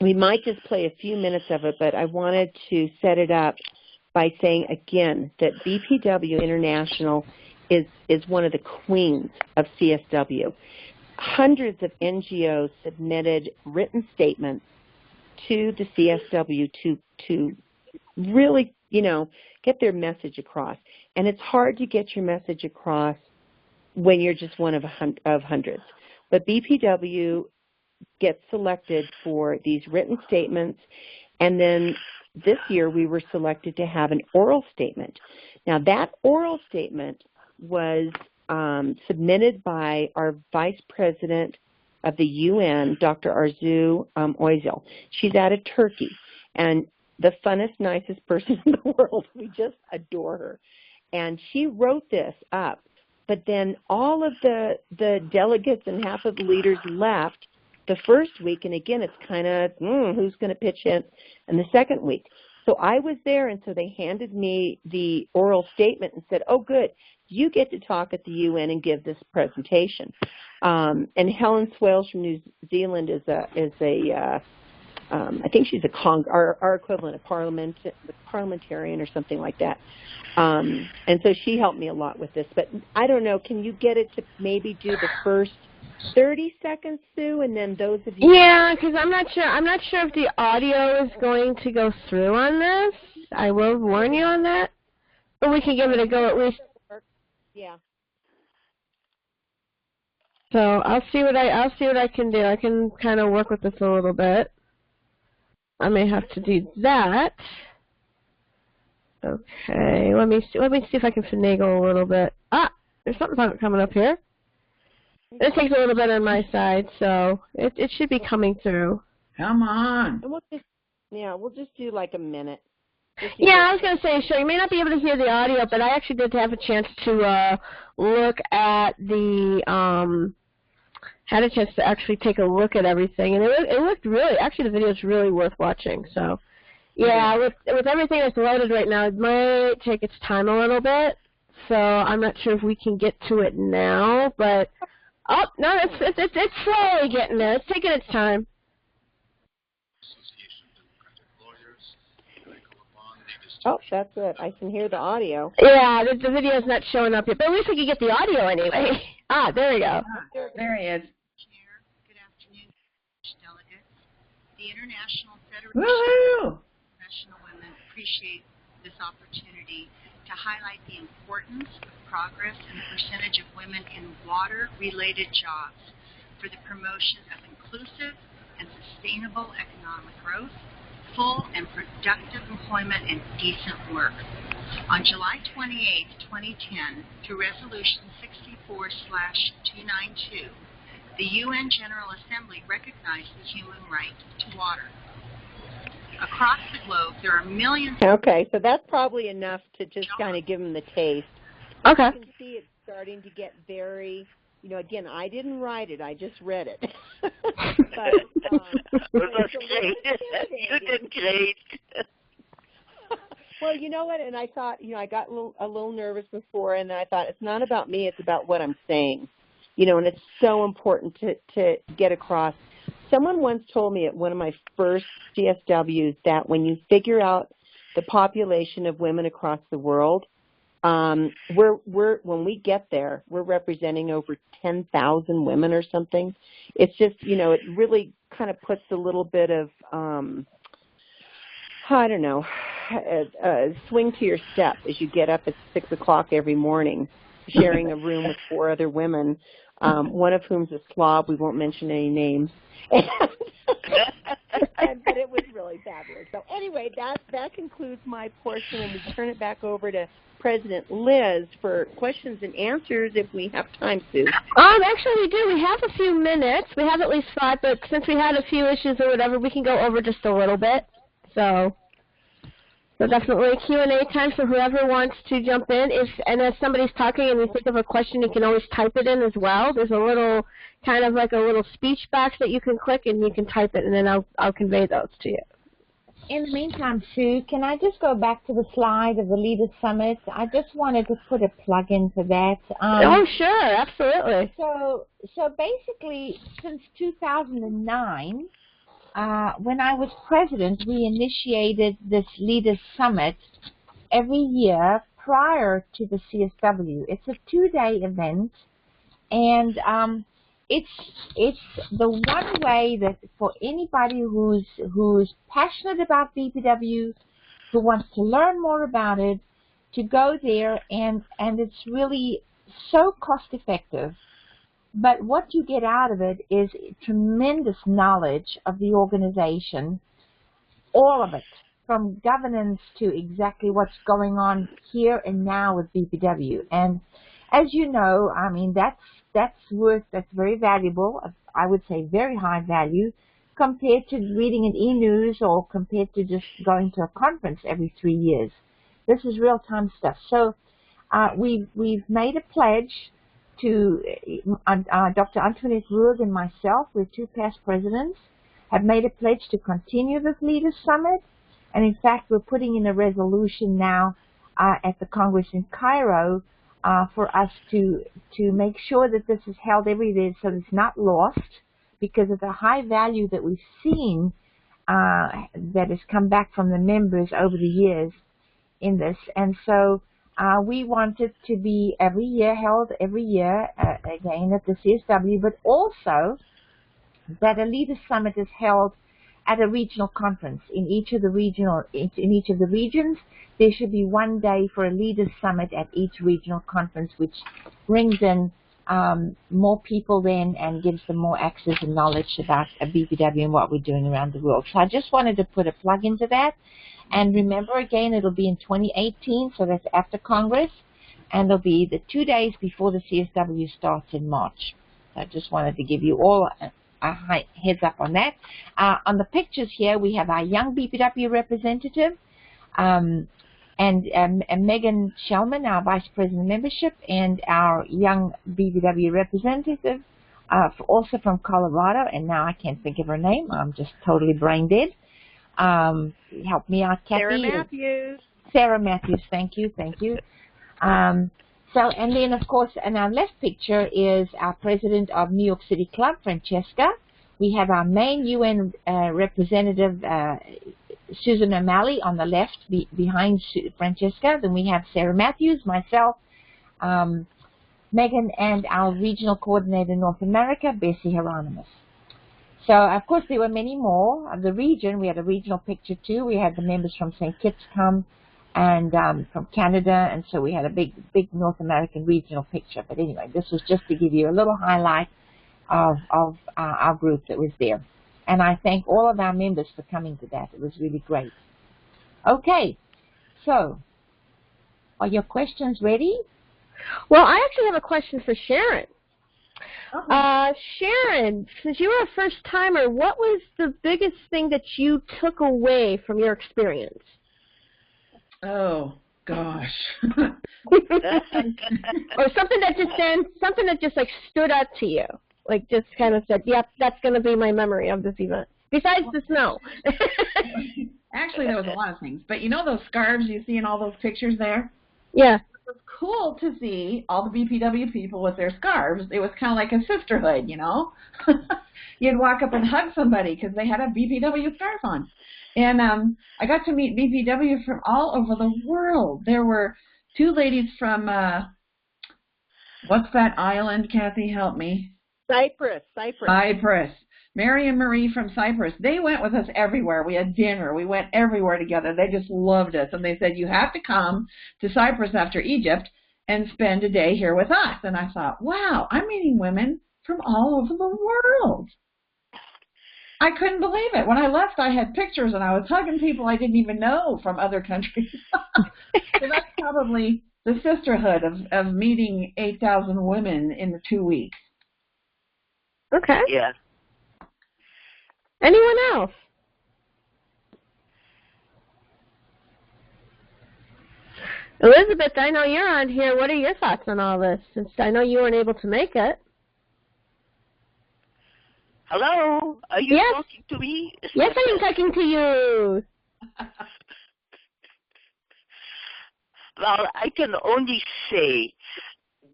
We might just play a few minutes of it, but I wanted to set it up by saying again that BPW International is one of the queens of CSW. Hundreds of NGOs submitted written statements to the CSW to really, get their message across. And it's hard to get your message across when you're just one of hundreds. But BPW gets selected for these written statements, and then this year we were selected to have an oral statement. Now that oral statement was submitted by our Vice President of the UN, Dr. Arzu Özal. She's out of Turkey, and the funnest, nicest person in the world. We just adore her. And she wrote this up, but then all of the delegates and half of the leaders left the first week, and again, it's kind of, who's going to pitch in? And the second week. So I was there, and so they handed me the oral statement and said, oh, good, you get to talk at the UN and give this presentation. And Helen Swales from New Zealand is I think she's our equivalent of parliamentarian or something like that. And so she helped me a lot with this. But I don't know, can you get it to maybe do the first 30 seconds, Sue, and then those of you... Yeah, because I'm not sure if the audio is going to go through on this. I will warn you on that. But we can give it a go at least. Yeah. So I'll see what I can do. I can kind of work with this a little bit. I may have to do that. Okay, let me see if I can finagle a little bit. Ah, there's something coming up here. It takes a little bit on my side, so it should be coming through. Come on. And we'll just do like a minute. Yeah, I was going to say, sure, you may not be able to hear the audio, but I actually did have a chance to look at had a chance to actually take a look at everything, and it looked really, actually the video is really worth watching, so. Yeah, with everything that's loaded right now, it might take its time a little bit, so I'm not sure if we can get to it now, but, oh, no, it's slowly getting there. It's taking its time. Oh, that's it. I can hear the audio. Yeah, the video's not showing up yet, but at least we can get the audio anyway. Ah, there we go. There he is. Chair, good afternoon, delegates. The International Federation of Professional Women appreciate this opportunity to highlight the importance of progress in the percentage of women in water-related jobs for the promotion of inclusive and sustainable economic growth, full and productive employment, and decent work. On July 28, 2010, through Resolution 64/292, the UN General Assembly recognized the human right to water. Across the globe, there are millions. Okay, so that's probably enough to just kind of give them the taste. Okay. You can see it's starting to get very, again, I didn't write it, I just read it. But, that's great. You did great. Well, you know what, and I thought, I got a little nervous before, and then I thought, it's not about me, it's about what I'm saying. And it's so important to get across. Someone once told me at one of my first CSWs that when you figure out the population of women across the world, when we get there, we're representing over 10,000 women or something. It's just, it really kind of puts a little bit of, I don't know, swing to your step as you get up at 6 o'clock every morning, sharing a room with 4 other women, one of whom's a slob. We won't mention any names. But it was really fabulous. So anyway, that concludes my portion, and we turn it back over to President Liz for questions and answers if we have time, Sue. Actually, we do. We have a few minutes. We have at least 5, but since we had a few issues or whatever, we can go over just a little bit. So definitely Q&A time for whoever wants to jump in. And as somebody's talking and you think of a question, you can always type it in as well. There's a little, kind of like a little speech box that you can click, and you can type it, and then I'll convey those to you. In the meantime, Sue, can I just go back to the slide of the Leaders Summit? I just wanted to put a plug in for that. Oh, sure, absolutely. So basically, since 2009, when I was president, we initiated this Leaders Summit every year prior to the CSW. It's a 2-day event, and it's the one way that for anybody who's passionate about BPW, who wants to learn more about it, to go there, and it's really so cost effective. But what you get out of it is tremendous knowledge of the organization, all of it, from governance to exactly what's going on here and now with BPW. And as you know, I mean, that's very valuable. I would say very high value compared to reading an e-news or compared to just going to a conference every 3 years. This is real-time stuff. So we've made a pledge to Dr. Antoinette Ruig and myself, we're 2 past presidents, have made a pledge to continue this Leaders Summit. And in fact, we're putting in a resolution now at the Congress in Cairo for us to make sure that this is held every day so it's not lost, because of the high value that we've seen that has come back from the members over the years in this. And so we want it to be held every year, again at the CSW, but also that a Leaders Summit is held at a regional conference in each of the regions. There should be 1 day for a Leaders Summit at each regional conference, which brings in more people then and gives them more access and knowledge about BPW and what we're doing around the world. So I just wanted to put a plug into that. And remember, again, it'll be in 2018, so that's after Congress, and it'll be the 2 days before the CSW starts in March. So I just wanted to give you all a heads up on that. On the pictures here, we have our young BPW representative, and Meghan Shellman, our Vice President of Membership, and our young BPW representative, also from Colorado, and now I can't think of her name. I'm just totally brain dead. Help me out, Kathy. Sarah Matthews. Sarah Matthews, thank you. So, and then, of course, in our left picture is our president of New York City Club, Francesca. We have our main UN representative, Susan O'Malley, on the left behind Francesca. Then we have Sarah Matthews, myself, Meghan, and our regional coordinator in North America, Bessie Hieronymus. So, of course, there were many more of the region. We had a regional picture, too. We had the members from St. Kitts come and from Canada, and so we had a big North American regional picture. But anyway, this was just to give you a little highlight of our group that was there. And I thank all of our members for coming to that. It was really great. Okay, so are your questions ready? Well, I actually have a question for Sharon. Okay. Sharon, since you were a first-timer, what was the biggest thing that you took away from your experience? Oh, gosh. Or something that just like stood out to you, like just kind of said, yep, that's going to be my memory of this event, besides the snow. Actually, there was a lot of things. But you know those scarves you see in all those pictures there? Yeah. It was cool to see all the BPW people with their scarves. It was kind of like a sisterhood, you know? You'd walk up and hug somebody because they had a BPW scarf on. And I got to meet BPW from all over the world. There were two ladies from, what's that island, Kathy? Help me. Cyprus. Mary and Marie from Cyprus. They went with us everywhere. We had dinner. We went everywhere together. They just loved us. And they said, you have to come to Cyprus after Egypt and spend a day here with us. And I thought, wow, I'm meeting women from all over the world. I couldn't believe it. When I left, I had pictures, and I was hugging people I didn't even know from other countries. So that's probably the sisterhood of meeting 8,000 women in the 2 weeks. Okay. Yeah. Anyone else? Elizabeth, I know you're on here. What are your thoughts on all this? Since I know you weren't able to make it. Hello? Are you Yes. talking to me? Yes, I am talking to you. Well, I can only say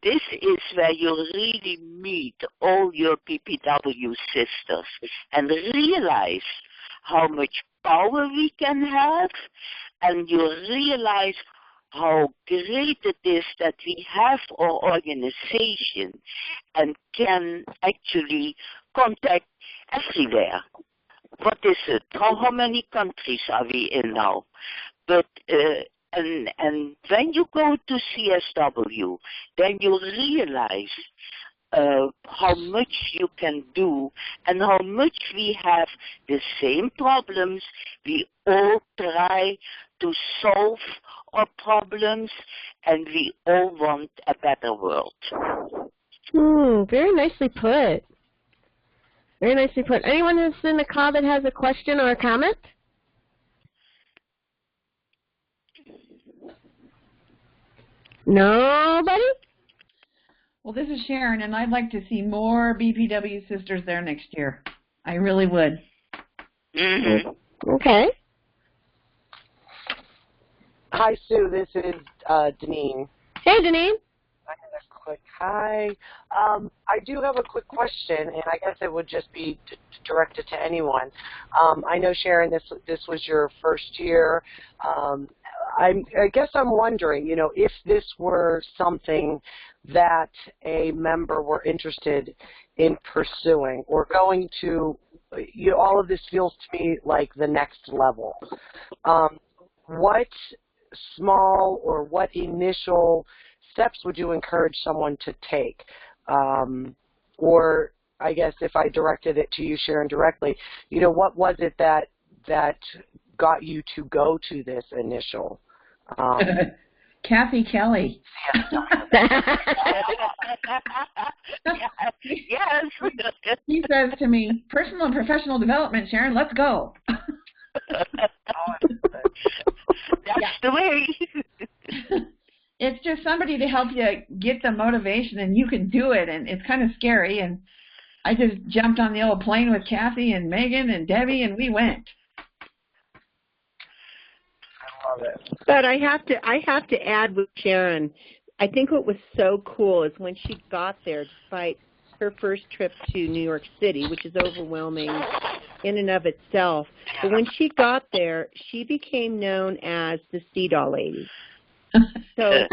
this is where you really meet all your PPW sisters and realize how much power we can have, and you realize how great it is that we have our organization and can actually contact everywhere. What is it? How many countries are we in now? But and when you go to CSW, then you realize how much you can do and how much we have the same problems. We all try to solve our problems, and we all want a better world. Very nicely put. Very nicely put. Anyone who's in the call that has a question or a comment? Nobody? Well, this is Sharon, and I'd like to see more BPW sisters there next year. I really would. Mm-hmm. Okay. Hi, Sue. This is Deneen. Hey, Deneen. I have a quick hi. I do have a quick question, and I guess it would just be directed to anyone. I know, Sharon, this was your first year. I guess I'm wondering, you know, if this were something that a member were interested in pursuing or going to, you know, all of this feels to me like the next level. What small or what initial steps would you encourage someone to take? Or I guess if I directed it to you, Sharon, directly, you know, what was it that got you to go to this initial? Kathy Kelly. Yes. He says to me, personal and professional development, Sharon, let's go. That's the way. It's just somebody to help you get the motivation, and you can do it, and it's kind of scary. And I just jumped on the old plane with Kathy and Megan and Debbie, and we went. I love it. But I have to add with Sharon, I think what was so cool is when she got there, despite her first trip to New York City, which is overwhelming in and of itself, but when she got there, she became known as the Sea-Doll Lady. So,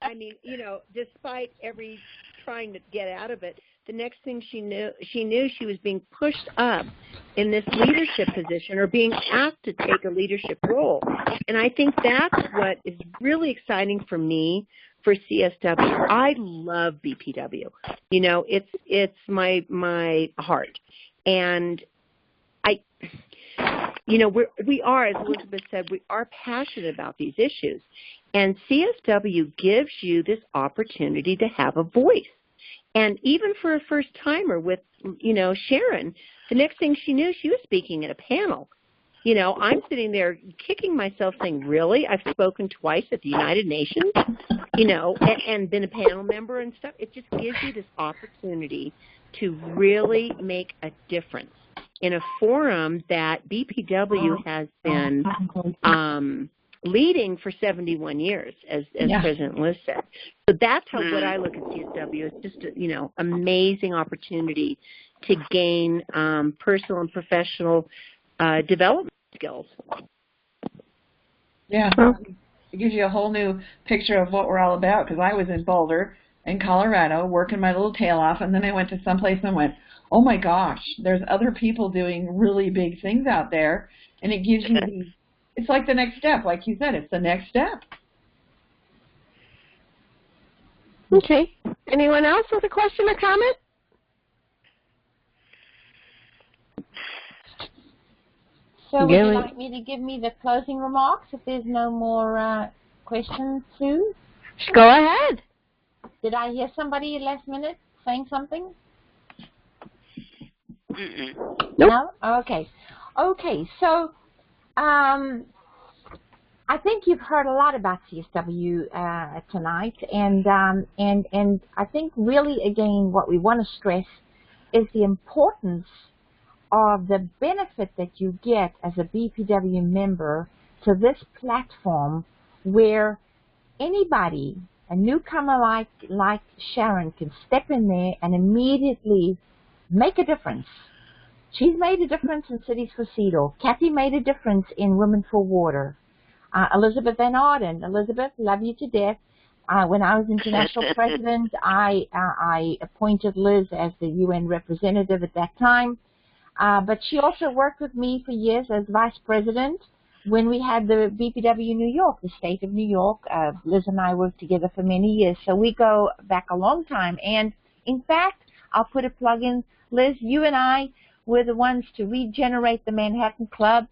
I mean, despite every trying to get out of it, the next thing she knew she was being pushed up in this leadership position or being asked to take a leadership role. And I think that's what is really exciting for me for CSW. I love BPW. It's my heart. And we are, as Elizabeth said, we are passionate about these issues. And CSW gives you this opportunity to have a voice. And even for a first-timer with, Sharon, the next thing she knew, she was speaking at a panel. I'm sitting there kicking myself saying, really? I've spoken twice at the United Nations, and been a panel member and stuff. It just gives you this opportunity to really make a difference in a forum that BPW has been leading for 71 years, as President Liz said. So that's what I look at CSW. It's just, amazing opportunity to gain personal and professional development skills. Yeah. It gives you a whole new picture of what we're all about, because I was in Boulder in Colorado working my little tail off, and then I went to someplace and went, oh my gosh, there's other people doing really big things out there, and it gives you these, it's like the next step, like you said, it's the next step. Okay. Anyone else with a question or comment? So would you like me to give me the closing remarks if there's no more questions, Sue? Go ahead. Did I hear somebody last minute saying something? Mm-mm. Nope. No? Okay. Okay, so I think you've heard a lot about CSW tonight, and I think really, again, what we want to stress is the importance of the benefit that you get as a BPW member to this platform where anybody, a newcomer like Sharon, can step in there and immediately make a difference. She's made a difference in Cities for CEDAW. Kathy made a difference in Women for Water. Elizabeth Van Arden. Elizabeth, love you to death. When I was international president, I appointed Liz as the UN representative at that time. But she also worked with me for years as vice president when we had the BPW New York, the state of New York. Liz and I worked together for many years, so we go back a long time. And in fact, I'll put a plug in, Liz, you and I were the ones to regenerate the Manhattan Club.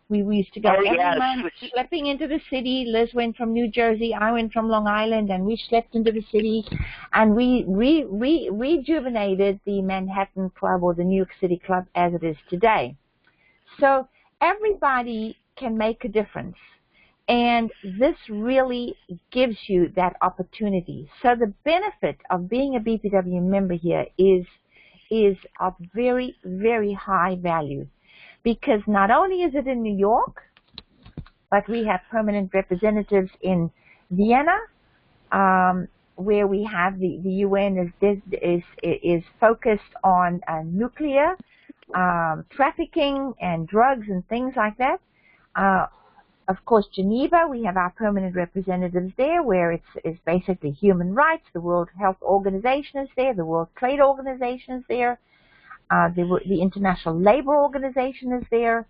We used to go every month, schlepping into the city. Liz went from New Jersey, I went from Long Island, and we schlepped into the city, and we rejuvenated the Manhattan Club, or the New York City Club as it is today. So everybody can make a difference, and this really gives you that opportunity. So the benefit of being a BPW member here is of very, very high value. Because not only is it in New York, but we have permanent representatives in Vienna, where we have the UN is focused on nuclear trafficking and drugs and things like that. Of course, Geneva, we have our permanent representatives there, where it's basically human rights. The World Health Organization is there. The World Trade Organization is there. The International Labor Organization is there.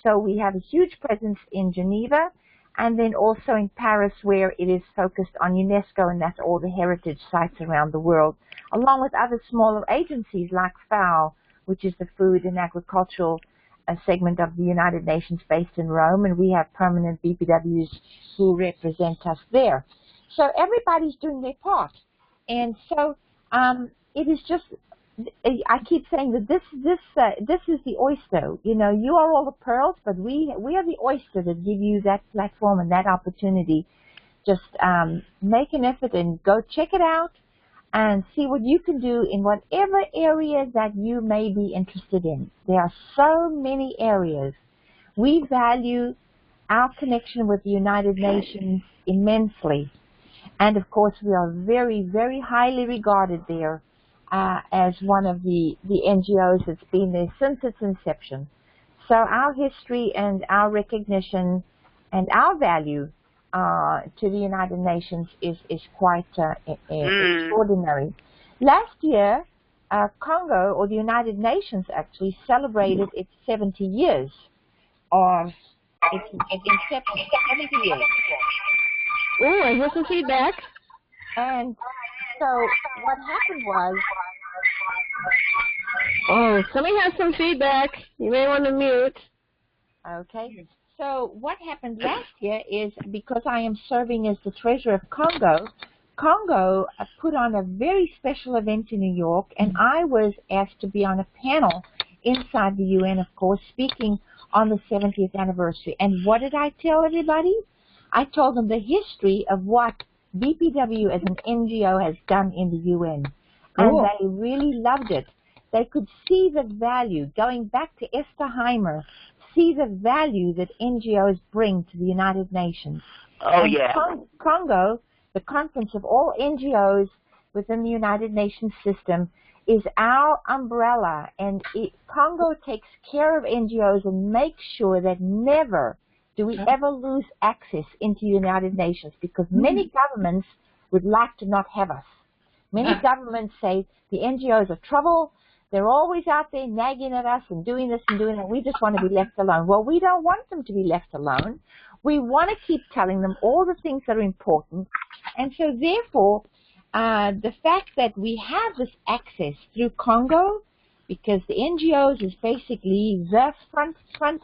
So we have a huge presence in Geneva, and then also in Paris, where it is focused on UNESCO, and that's all the heritage sites around the world, along with other smaller agencies like FAO, which is the Food and Agricultural a segment of the United Nations based in Rome, and we have permanent BPWs who represent us there. So everybody's doing their part. And so it is just, I keep saying that this is the oyster. You know, you are all the pearls, but we are the oyster that give you that platform and that opportunity. Just make an effort and go check it out and see what you can do in whatever area that you may be interested in. There are so many areas. We value our connection with the United Nations immensely. And, of course, we are very, very highly regarded there as one of the NGOs that's been there since its inception. So our history and our recognition and our value to the United Nations is quite extraordinary. Last year, Congo, or the United Nations actually, celebrated its 70 years of its inception, 70 years. Oh, I heard some feedback. And so what happened was... Oh, somebody has some feedback. You may want to mute. Okay. So what happened last year is, because I am serving as the treasurer of Congo, Congo put on a very special event in New York, and I was asked to be on a panel inside the UN, of course, speaking on the 70th anniversary. And what did I tell everybody? I told them the history of what BPW as an NGO has done in the UN. And they really loved it. They could see the value, going back to Esther Heimer, see the value that NGOs bring to the United Nations. Oh, and yeah. Congo, the conference of all NGOs within the United Nations system, is our umbrella. And Congo takes care of NGOs and makes sure that never do we ever lose access into the United Nations, because many governments would like to not have us. Many governments say the NGOs are trouble. They're always out there nagging at us and doing this and doing that. We just want to be left alone. Well, we don't want them to be left alone. We want to keep telling them all the things that are important. And so, therefore, the fact that we have this access through Congo, because the NGOs is basically the front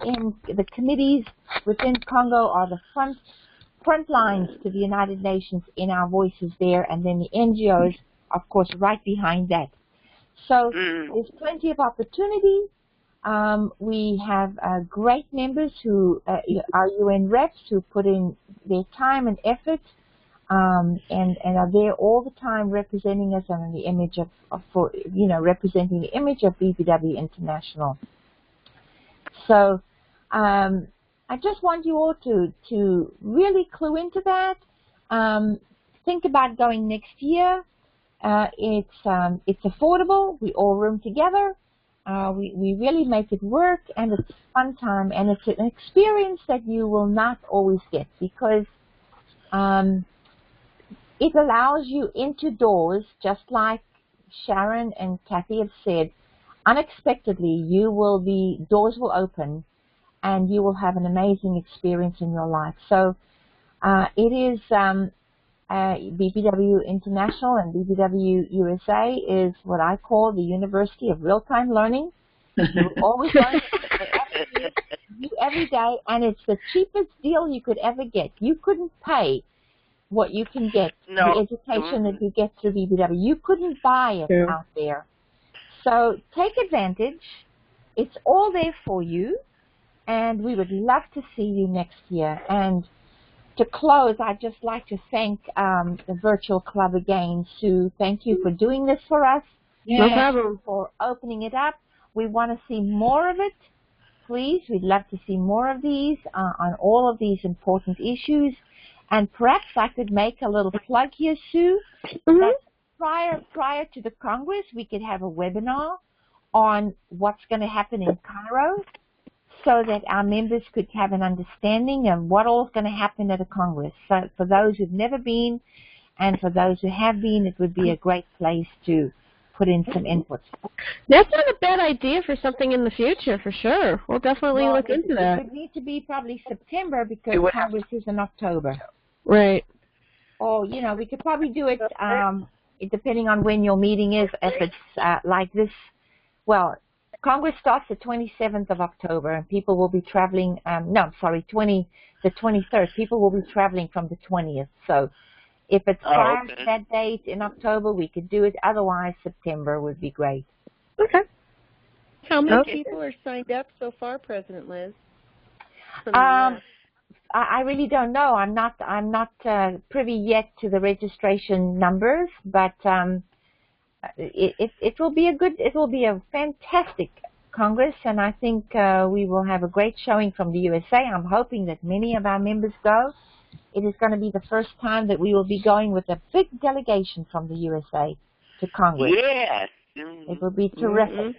end, the committees within Congo are the front lines to the United Nations in our voices there, and then the NGOs, of course, right behind that. So there's plenty of opportunity. We have great members who are UN reps who put in their time and effort and are there all the time representing us under the image representing the image of BPW International. So I just want you all to really clue into that. Think about going next year. It's affordable. We all room together. We really make it work, and it's a fun time, and it's an experience that you will not always get, because it allows you into doors, just like Sharon and Kathy have said. Unexpectedly, doors will open, and you will have an amazing experience in your life. So it is BPW International and BPW-USA is what I call the University of Real-Time Learning. You always learn every day, and it's the cheapest deal you could ever get. You couldn't pay what you can get, the education that you get through BPW. You couldn't buy it out there. So take advantage. It's all there for you, and we would love to see you next year. And to close, I'd just like to thank the Virtual Club again. Sue, thank you for doing this for us. No problem. For opening it up. We want to see more of it. Please, we'd love to see more of these on all of these important issues. And perhaps I could make a little plug here, Sue. That prior to the Congress, we could have a webinar on what's going to happen in Cairo, so that our members could have an understanding of what all is going to happen at a Congress. So for those who've never been, and for those who have been, it would be a great place to put in some input. That's not a bad idea for something in the future, for sure. We'll definitely look into that. It would need to be probably September, because Congress is in October. Right. Or, we could probably do it depending on when your meeting is. If it's like this, well, Congress starts the 27th of October, and people will be traveling. The 23rd. People will be traveling from the 20th. So, if it's prior to that date in October, we could do it. Otherwise, September would be great. Okay. How many people are signed up so far, President Liz? I really don't know. I'm not privy yet to the registration numbers, but it will be a fantastic Congress, and I think we will have a great showing from the USA. I'm hoping that many of our members go. It is going to be the first time that we will be going with a big delegation from the USA to Congress. Yes. It will be terrific. Mm-hmm.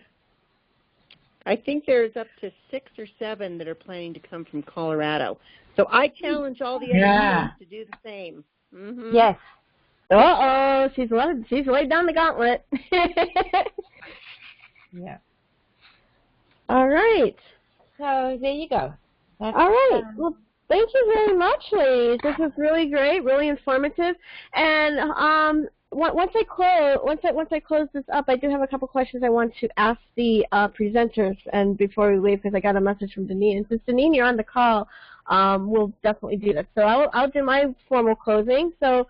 I think there's up to 6 or 7 that are planning to come from Colorado. So I challenge all the other states to do the same. Mm-hmm. Yes. Uh-oh, she's laid down the gauntlet. Yeah. All right. So there you go. That's, all right. Well, thank you very much, ladies. This was really great, really informative. And once I close this up, I do have a couple questions I want to ask the presenters, and before we leave, because I got a message from Deneen. And since Deneen, you're on the call, we'll definitely do that. So I'll do my formal closing. So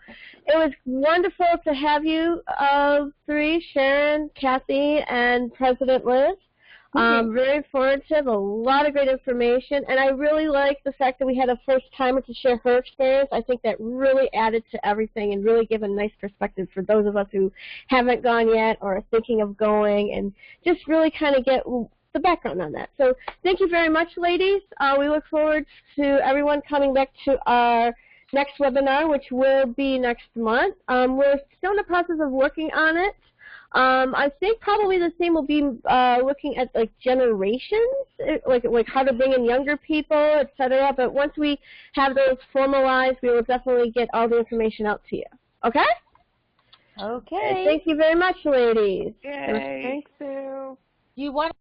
it was wonderful to have you three, Sharon, Kathy, and President Liz. Very informative, a lot of great information, and I really like the fact that we had a first-timer to share her experience. I think that really added to everything and really gave a nice perspective for those of us who haven't gone yet or are thinking of going, and just really kind of get the background on that. So thank you very much, ladies. We look forward to everyone coming back to our next webinar, which will be next month. We're still in the process of working on it. I think probably the same will be looking at like generations, like how to bring in younger people, etc. But once we have those formalized, we will definitely get all the information out to you. Okay? Okay. Thank you very much, ladies. Yay. Thanks, Sue. Do you want